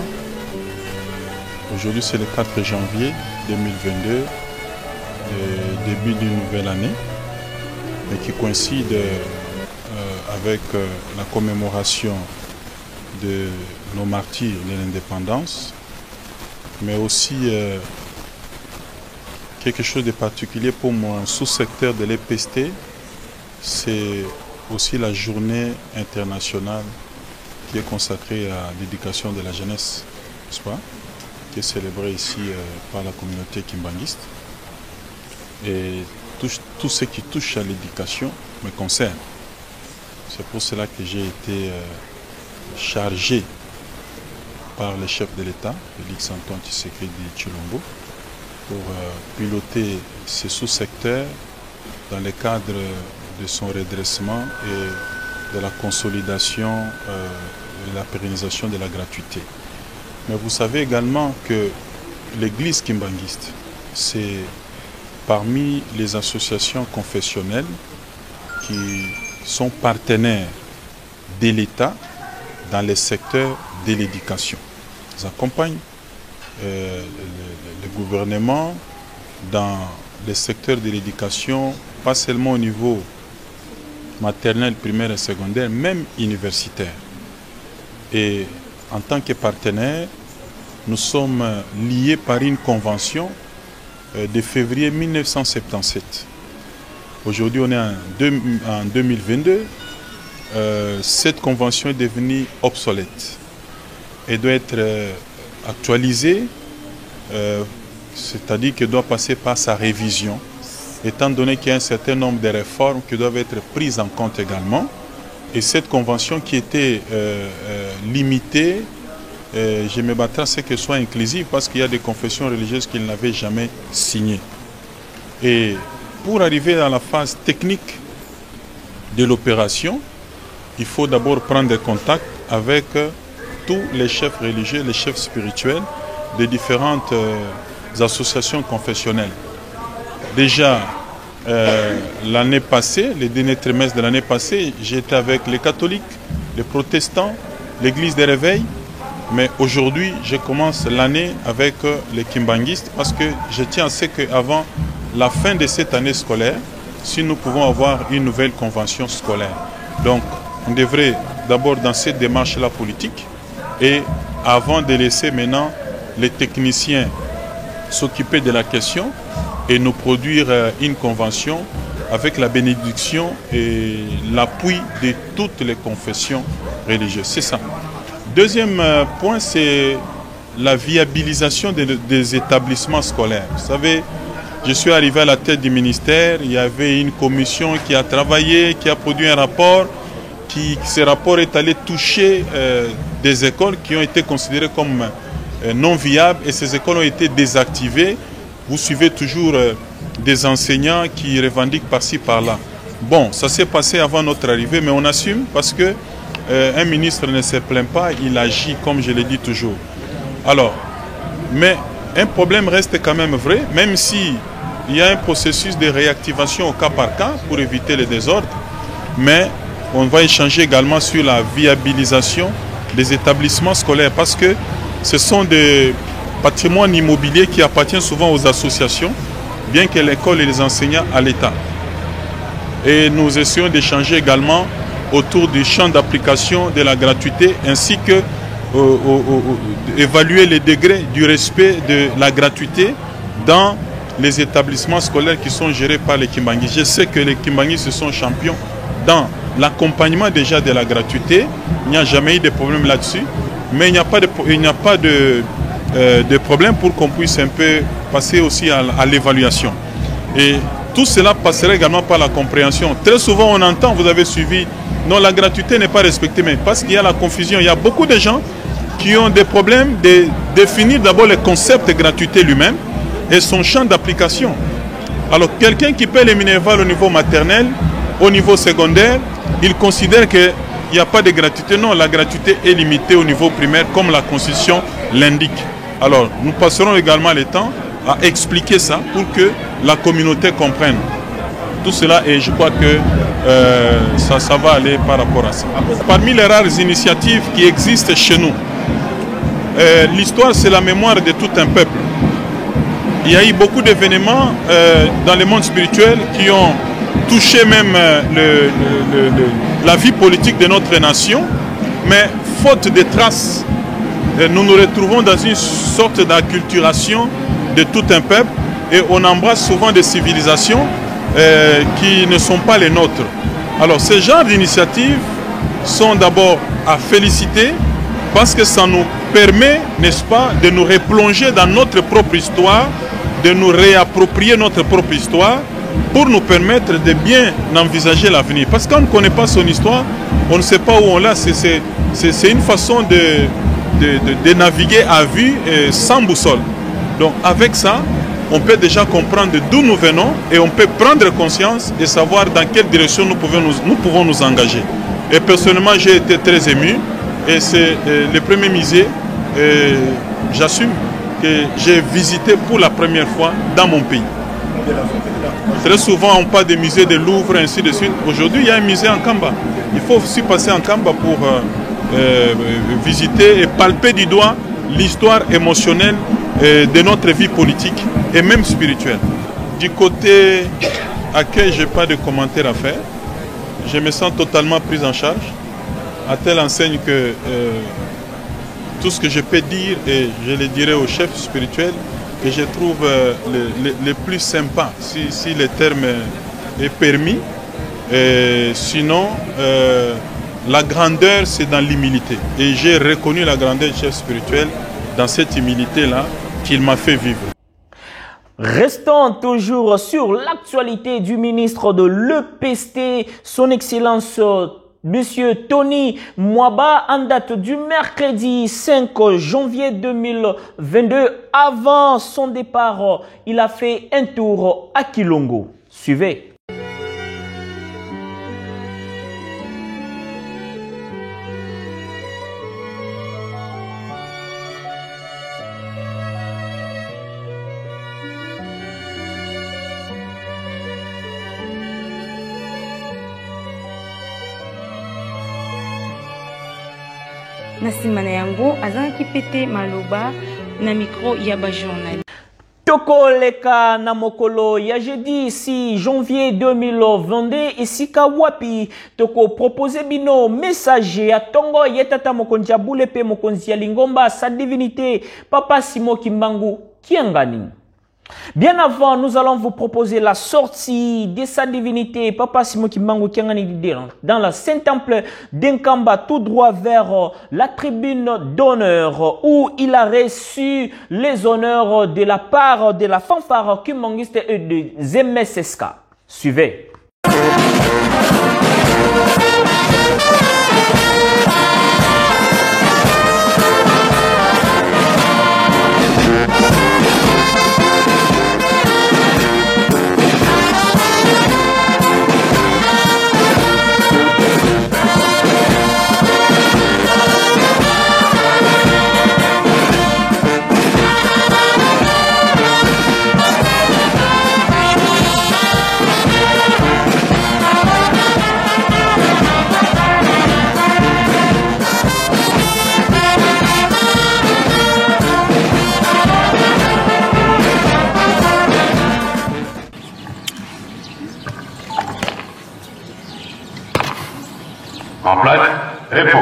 Aujourd'hui, c'est le 4 janvier 2022, début d'une nouvelle année, mais qui coïncide avec la commémoration de nos martyrs de l'indépendance, mais aussi quelque chose de particulier pour mon sous-secteur de l'EPST, c'est aussi la journée internationale qui est consacrée à l'éducation de la jeunesse, n'est-ce pas, qui est célébrée ici par la communauté kimbanguiste. Et tout ce qui touche à l'éducation me concerne. C'est pour cela que j'ai été chargé par le chef de l'État, Félix Antoine Tshisekedi Tshilombo, pour piloter ce sous-secteur dans le cadre de son redressement et de la consolidation et de la pérennisation de la gratuité. Mais vous savez également que l'église kimbanguiste, c'est parmi les associations confessionnelles qui sont partenaires de l'État dans les secteurs de l'éducation. Ils accompagnent le gouvernement dans les secteurs de l'éducation, pas seulement au niveau maternel, primaire et secondaire, même universitaire. Et en tant que partenaire, nous sommes liés par une convention de février 1977. Aujourd'hui, on est en 2022. Cette convention est devenue obsolète et doit être actualisée, c'est-à-dire qu'elle doit passer par sa révision, étant donné qu'il y a un certain nombre de réformes qui doivent être prises en compte également. Et cette convention qui était limitée, je me battrai à ce qu'elle soit inclusive parce qu'il y a des confessions religieuses qui n'avaient jamais signées. Et pour arriver à la phase technique de l'opération, il faut d'abord prendre contact avec tous les chefs religieux, les chefs spirituels des différentes associations confessionnelles. Déjà, l'année passée, les derniers trimestres de l'année passée, j'étais avec les catholiques, les protestants, l'église des réveils, mais aujourd'hui, je commence l'année avec les kimbanguistes parce que je tiens à ce qu'avant la fin de cette année scolaire, si nous pouvons avoir une nouvelle convention scolaire. Donc, on devrait d'abord dans cette démarche-là politique et avant de laisser maintenant les techniciens s'occuper de la question et nous produire une convention avec la bénédiction et l'appui de toutes les confessions religieuses. C'est ça. Deuxième point, c'est la viabilisation des établissements scolaires. Vous savez, je suis arrivé à la tête du ministère, il y avait une commission qui a travaillé, qui a produit un rapport, ce rapport est allé toucher des écoles qui ont été considérées comme non viables et ces écoles ont été désactivées. Vous suivez toujours des enseignants qui revendiquent par-ci, par-là. Bon, ça s'est passé avant notre arrivée, mais on assume parce que un ministre ne se plaint pas, il agit comme je l'ai dit toujours. Alors, mais un problème reste quand même vrai, même si il y a un processus de réactivation au cas par cas pour éviter les désordres, mais on va échanger également sur la viabilisation des établissements scolaires parce que ce sont des patrimoines immobiliers qui appartiennent souvent aux associations, bien que l'école et les enseignants à l'État. Et nous essayons d'échanger également autour du champ d'application de la gratuité ainsi que évaluer les degrés du respect de la gratuité dans les établissements scolaires qui sont gérés par les Kimbanguis. Je sais que les Kimbanguis se sont champions dans l'accompagnement déjà de la gratuité. Il n'y a jamais eu de problème là-dessus, mais il n'y a pas de problème pour qu'on puisse un peu passer aussi à l'évaluation. Et tout cela passerait également par la compréhension. Très souvent on entend, vous avez suivi, non, la gratuité n'est pas respectée, mais parce qu'il y a la confusion. Il y a beaucoup de gens qui ont des problèmes de définir d'abord le concept de gratuité lui-même et son champ d'application. Alors quelqu'un qui paie les minervales au niveau maternel, au niveau secondaire, il considère qu'il n'y a pas de gratuité. Non, la gratuité est limitée au niveau primaire comme la Constitution l'indique. Alors nous passerons également le temps à expliquer ça pour que la communauté comprenne tout cela et je crois que ça va aller par rapport à ça. Parmi les rares initiatives qui existent chez nous, l'histoire c'est la mémoire de tout un peuple. Il y a eu beaucoup d'événements dans le monde spirituel qui ont touché même la vie politique de notre nation, mais faute de traces, nous nous retrouvons dans une sorte d'acculturation de tout un peuple et on embrasse souvent des civilisations qui ne sont pas les nôtres. Alors ces genres d'initiatives sont d'abord à féliciter parce que ça nous permet, n'est-ce pas, de nous replonger dans notre propre histoire, de nous réapproprier notre propre histoire pour nous permettre de bien envisager l'avenir. Parce qu'on ne connaît pas son histoire, on ne sait pas où on l'a, c'est une façon de naviguer à vue et sans boussole. Donc avec ça, on peut déjà comprendre d'où nous venons et on peut prendre conscience et savoir dans quelle direction nous pouvons nous engager. Et personnellement, j'ai été très ému et c'est le premier musée, j'assume, que j'ai visité pour la première fois dans mon pays. Très souvent, on parle des musées de Louvre, ainsi de suite. Aujourd'hui, il y a un musée en Kamba. Il faut aussi passer en Kamba pour visiter et palper du doigt l'histoire émotionnelle de notre vie politique et même spirituelle. Du côté accueil, je n'ai pas de commentaires à faire. Je me sens totalement pris en charge, à telle enseigne que tout ce que je peux dire, et je le dirai au chef spirituel, que je trouve le plus sympa, si le terme est permis. Sinon, la grandeur, c'est dans l'humilité. Et j'ai reconnu la grandeur du chef spirituel dans cette humilité-là qu'il m'a fait vivre. Restons toujours sur l'actualité du ministre de l'EPST, son Excellence Monsieur Tony Mwaba, en date du mercredi 5 janvier 2022. Avant son départ, il a fait un tour à Kilongo. Suivez. Na nsima na yango azalaki pete maloba na micro ya ba journal. Tokoleka na mokolo ya jeudi 6 janvier 2022 esika wapi toko proposer bino message ya tongo yetata mokonzi ya bule pe mokonzi ya lingomba sa divinité Papa Simo Kimbangu Kiangani. Bien avant, nous allons vous proposer la sortie de sa divinité Papa Simon Kimbangu Kiangani dans la Saint-Temple d'Nkamba, tout droit vers la tribune d'honneur où il a reçu les honneurs de la part de la fanfare kimbanguiste et de ZMSSK. Suivez. En place, repos.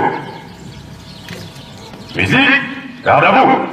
Musique, garde à vous.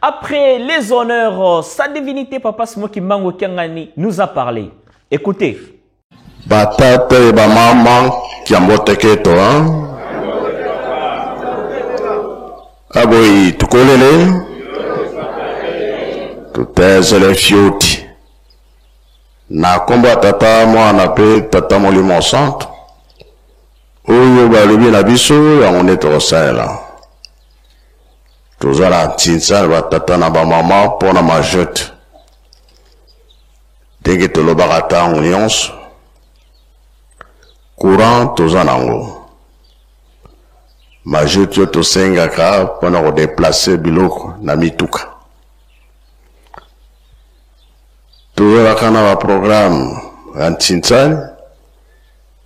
Après les honneurs, sa divinité Papa Simon Kimbangu Kiangani nous a parlé. Écoutez. Batata et maman qui a monté toi. Aboy, tu connais tout est les fioti. Na combat tata moi na pe tata mo limon centre. Oyo ba lubi na biso ya on est au là. Tozala tinsa ba tata na ba mama pona ma jete. Denge to lo barata en nyonso. Courant tozana ngo. Ma jete to sengaka pona ko déplacer biloko na mituka. Tozala kana ba programme antinsa.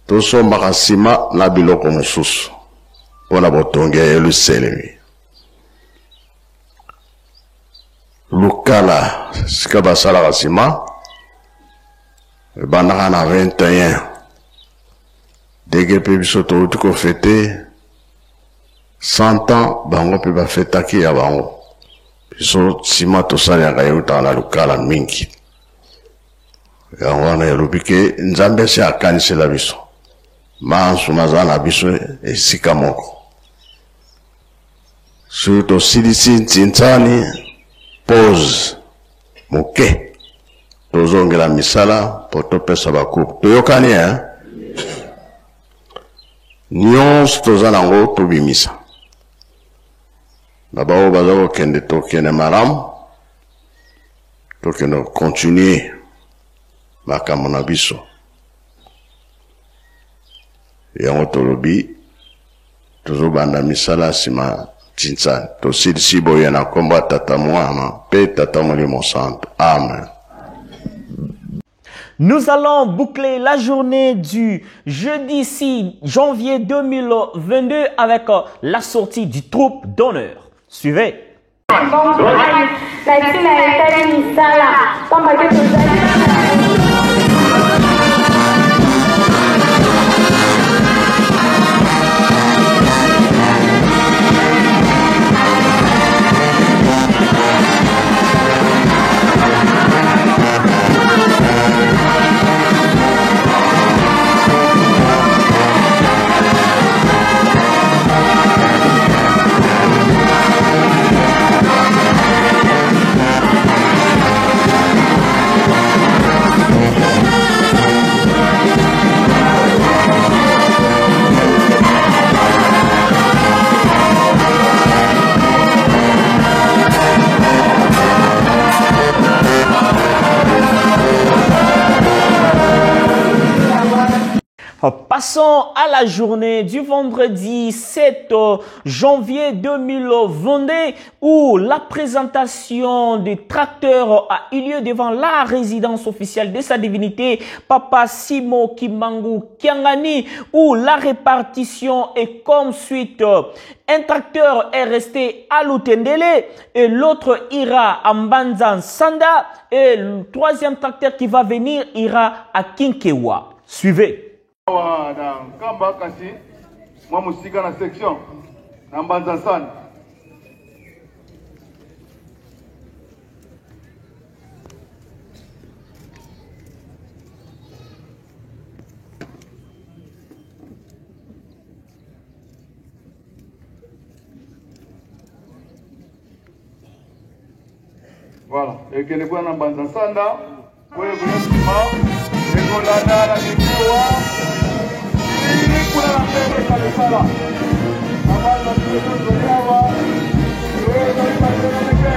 Toso makasima na biloko mususu. Pona botonge elu selemi. Lukala, sikaba sala kasima, banaka na 21. Dege pe biso to utuko fete 100 ans, bango pe ba fetaki ya bango. Biso sima to sala ya kayuta na lukala mingi. Ya wana ya lubike nzambe se akanise la biso. Mansu mazana biso esika moko. Suto sidisi tintani pause moke tozongela misala po topesa bakupu toyokani nyonso toza nango tobimisa na bao baza kokende tokende malamu tokende continue makambo na biso yango tolobi tozobanda misala nsima Tinsan, tosil siboye na komba tata mwana, pe tata molimo santo. Amen. Nous allons boucler la journée du jeudi 6 janvier 2022 avec la sortie du troupe d'honneur. Suivez. Passons à la journée du vendredi 7 janvier 2022 où la présentation des tracteurs a eu lieu devant la résidence officielle de sa divinité Papa Simo Kimbangu Kiangani, où la répartition est comme suite. Un tracteur est resté à Lutendele et l'autre ira à Mbanzan Sanda et le troisième tracteur qui va venir ira à Kinkewa. Suivez. Na Nkamba kasi mwa musika na section na Mbanza sana. Voilà, et que les gens na Mbanza sana, wewe unasema Ekolana na Kinkewa. Kuna na mbele kabisa. Habari za kutolewa. Wewe ndio unataka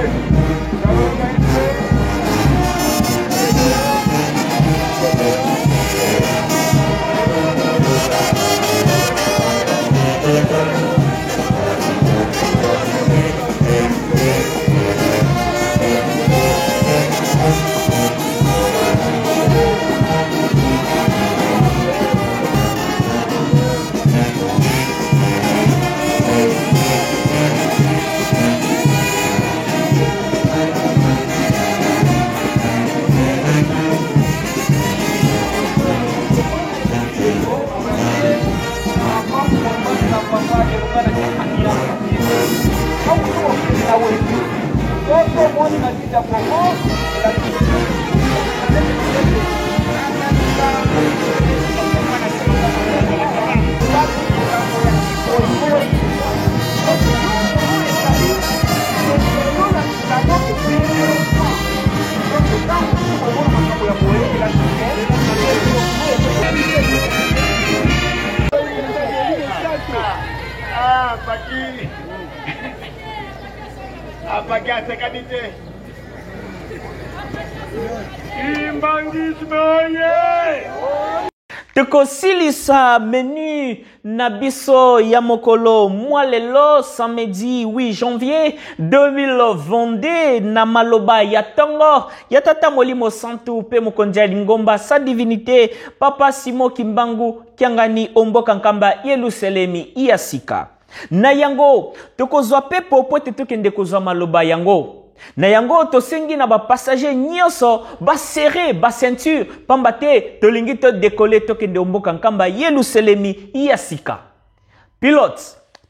Tekosilisa menu Nabiso Yamokolo Mwalelo samedi 8 janvier 2022 na maloba ya tongo ya tata Molimo Santu pe mokondia lingomba sa divinité Papa Simo Kimbangu Kiangani Omboka Nkamba Yeluselemi Iyasika. Na yango tokozwa pe popo tetokende kozwa maloba yango. Na yango tosengi na ba passager nyonso ba serré ba ceinture pambate tolingi to décoller tokende Omboka Nkamba Yeluselemi Iyasika. Pilote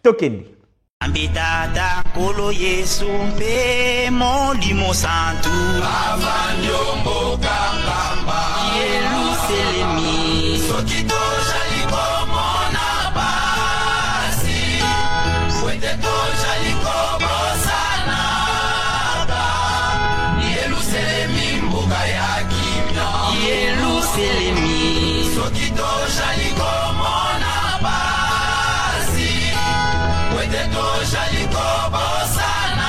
tokende. Ambitata kolo Yesu mpe Molimo Santu Avanyo Omboka Nkamba Yeluselemi Sokito jaliko mona basi Fuente to jaliko bosana Yeluselemi mbuga ya kimya Yeluselemi Sokito jaliko mona basi Fuente to jaliko bosana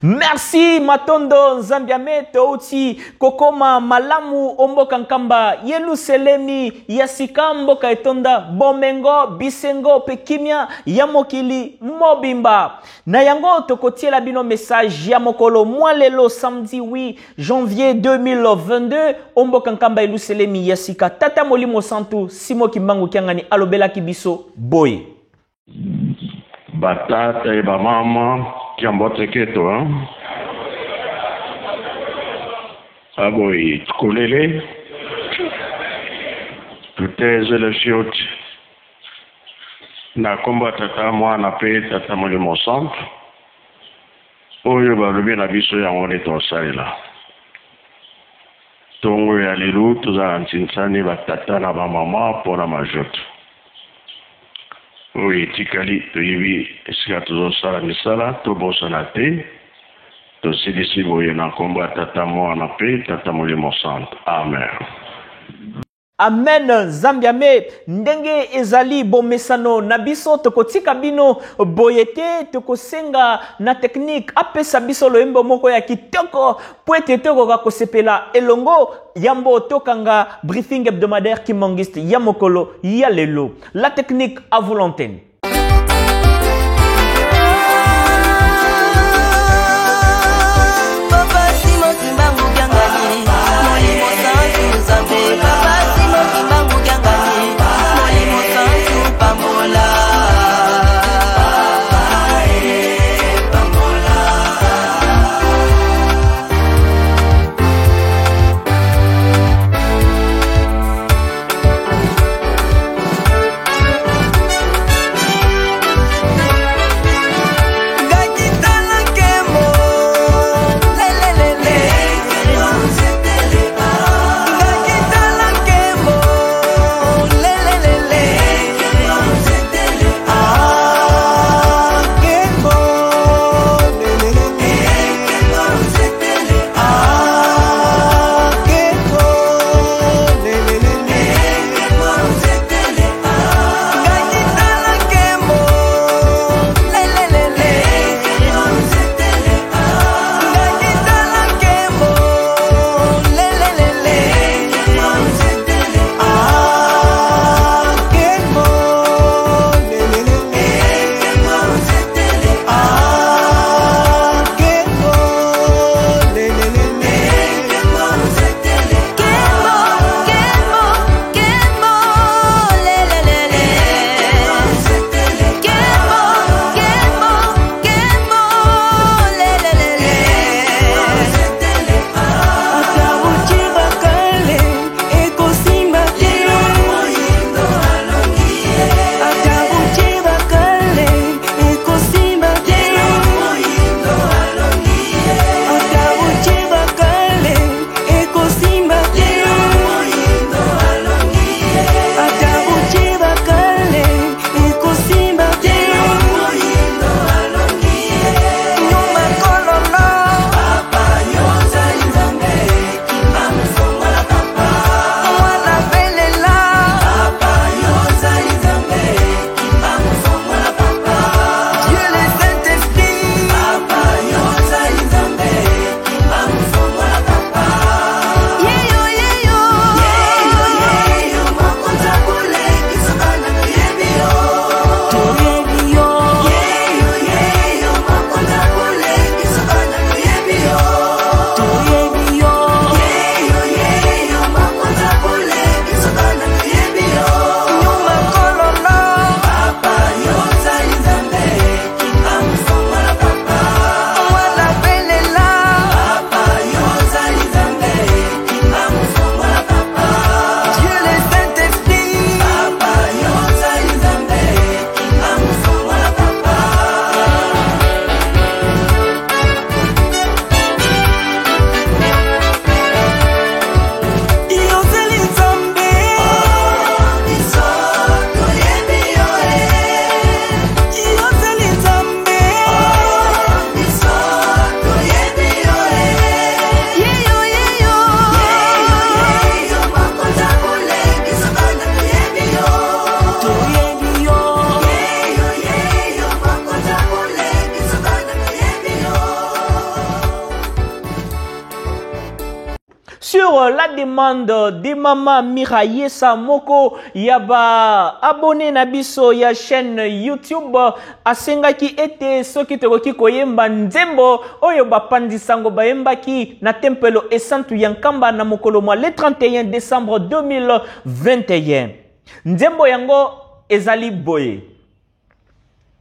Merci Matondo Zambiame Touti Kokoma Malamu Omboka Nkamba Yeluselemi Yasika Mboka Etonda Bomengo Bisengo Pekimia Yamokili Mobimba. Na yango tokotiela bino message Yamokolo Mwalelo samedi 8 janvier 2022 Omboka Nkamba Yeluselemi Yasika Tata Molimo Santu Simo Kimbangu Kiangani alobela kibiso boy. Batata et maman Kiambote keto Aboy Kolele Tuteze le fiot na komba tata mwana pe tata Molimo Santu oyo balobi na biso yango nde tosalela tongo ya lelo tozala ntinsani batata na bamama mpona majoto oyo etikali toyebi esika tozosala misala tobosana te tosilisi boye na nkombo ya tata mwana pe tata Molimo Santu amen. Amen. Zambiame ndenge ezali bomesano na biso tokotika bino boyete tokosenga na technique apesa biso loyembo moko ya kitoko po ete tokoka kosepela elongo yambo tokanga briefing hebdomadaire kimangiste ya mokolo ya lelo. La technique à vous l'antenne. La demande de Mama Miraye Samoko yaba abonné na biso ya chaîne YouTube asengaki ete soki tokoki koyemba nzembo oyo bapandisango bayembaki na tempelo esantu ya Nkamba na mokolo mwa le 31 décembre 2021. Nzembo yango ezali boye.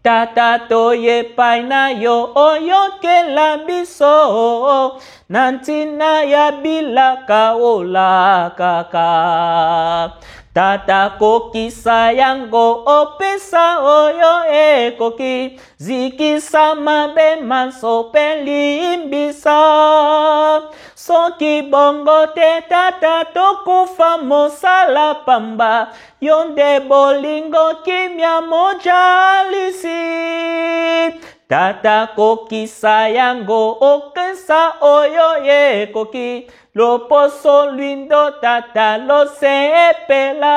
Tata toye paina yo oyokela biso nantina ya bilaka ola kaka. Tata kokisa yango opesa oyo ekoki zikisa mabe mansope limbisa. Soki bongo te tata tokufa mosala pamba yonde bolingo kimya mojalisi. Tata koki sayango okesa oyo ye koki loposo luindo tata lo sepela.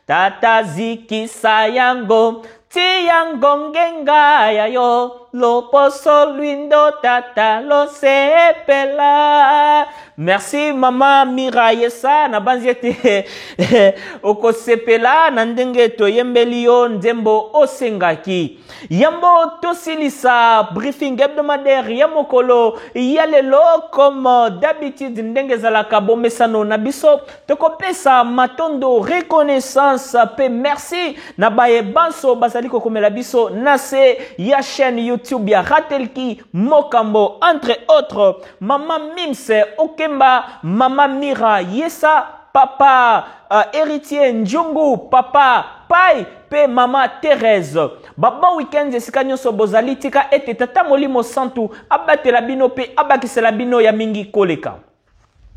Tata ziki sayango tiyango ngenga ya yo loposo luindo tata lo sepela. Merci Mama Mira Yesa na banzete oko sepela na ndenge to yembeli yo nzembo osengaki. Yambo tosilisa briefing hebdomadaire ya mokolo ya lelo comme d'habitude ndenge zalaka bomesano na biso tokopesa matondo reconnaissance pe merci na baye banso bazali kokomela biso na se ya chaîne YouTube ya Ratelki Mokambo entre autres Mama Mimse Okemba, Mama Mira Yesa, Papa Héritier Njungu, Papa Pai pe Mama Thérèse. Baba weekend esika nyonso bozali tika ete tata molimo santu abatela bino pe abakisela bino ya mingi koleka.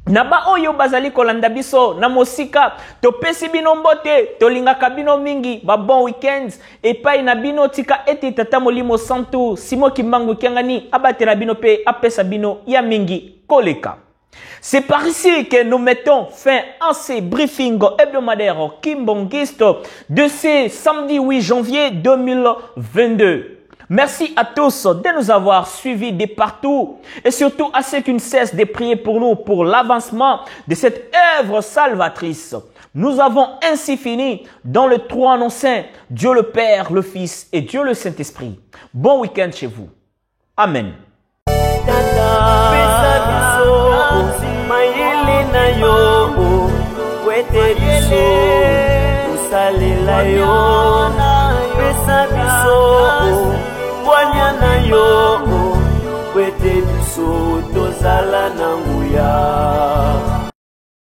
Naba oyo bazali kolanda biso na mosika topesi bino mbote tolingaka bino mingi ba bon weekends epai na bino tika ete tata molimo santu Simo Kimbangu Kengani abatela bino pe apesa bino ya mingi koleka. C'est par ici que nous mettons fin à ces briefings hebdomadaires kimbongistes de ce samedi 8 janvier 2022. Merci à tous de nous avoir suivis de partout et surtout à ceux qui ne cessent de prier pour nous pour l'avancement de cette œuvre salvatrice. Nous avons ainsi fini dans le trône en saint, Dieu le Père, le Fils et Dieu le Saint-Esprit. Bon week-end chez vous. Amen. Wanyana yo, wete biso tozala nanguya.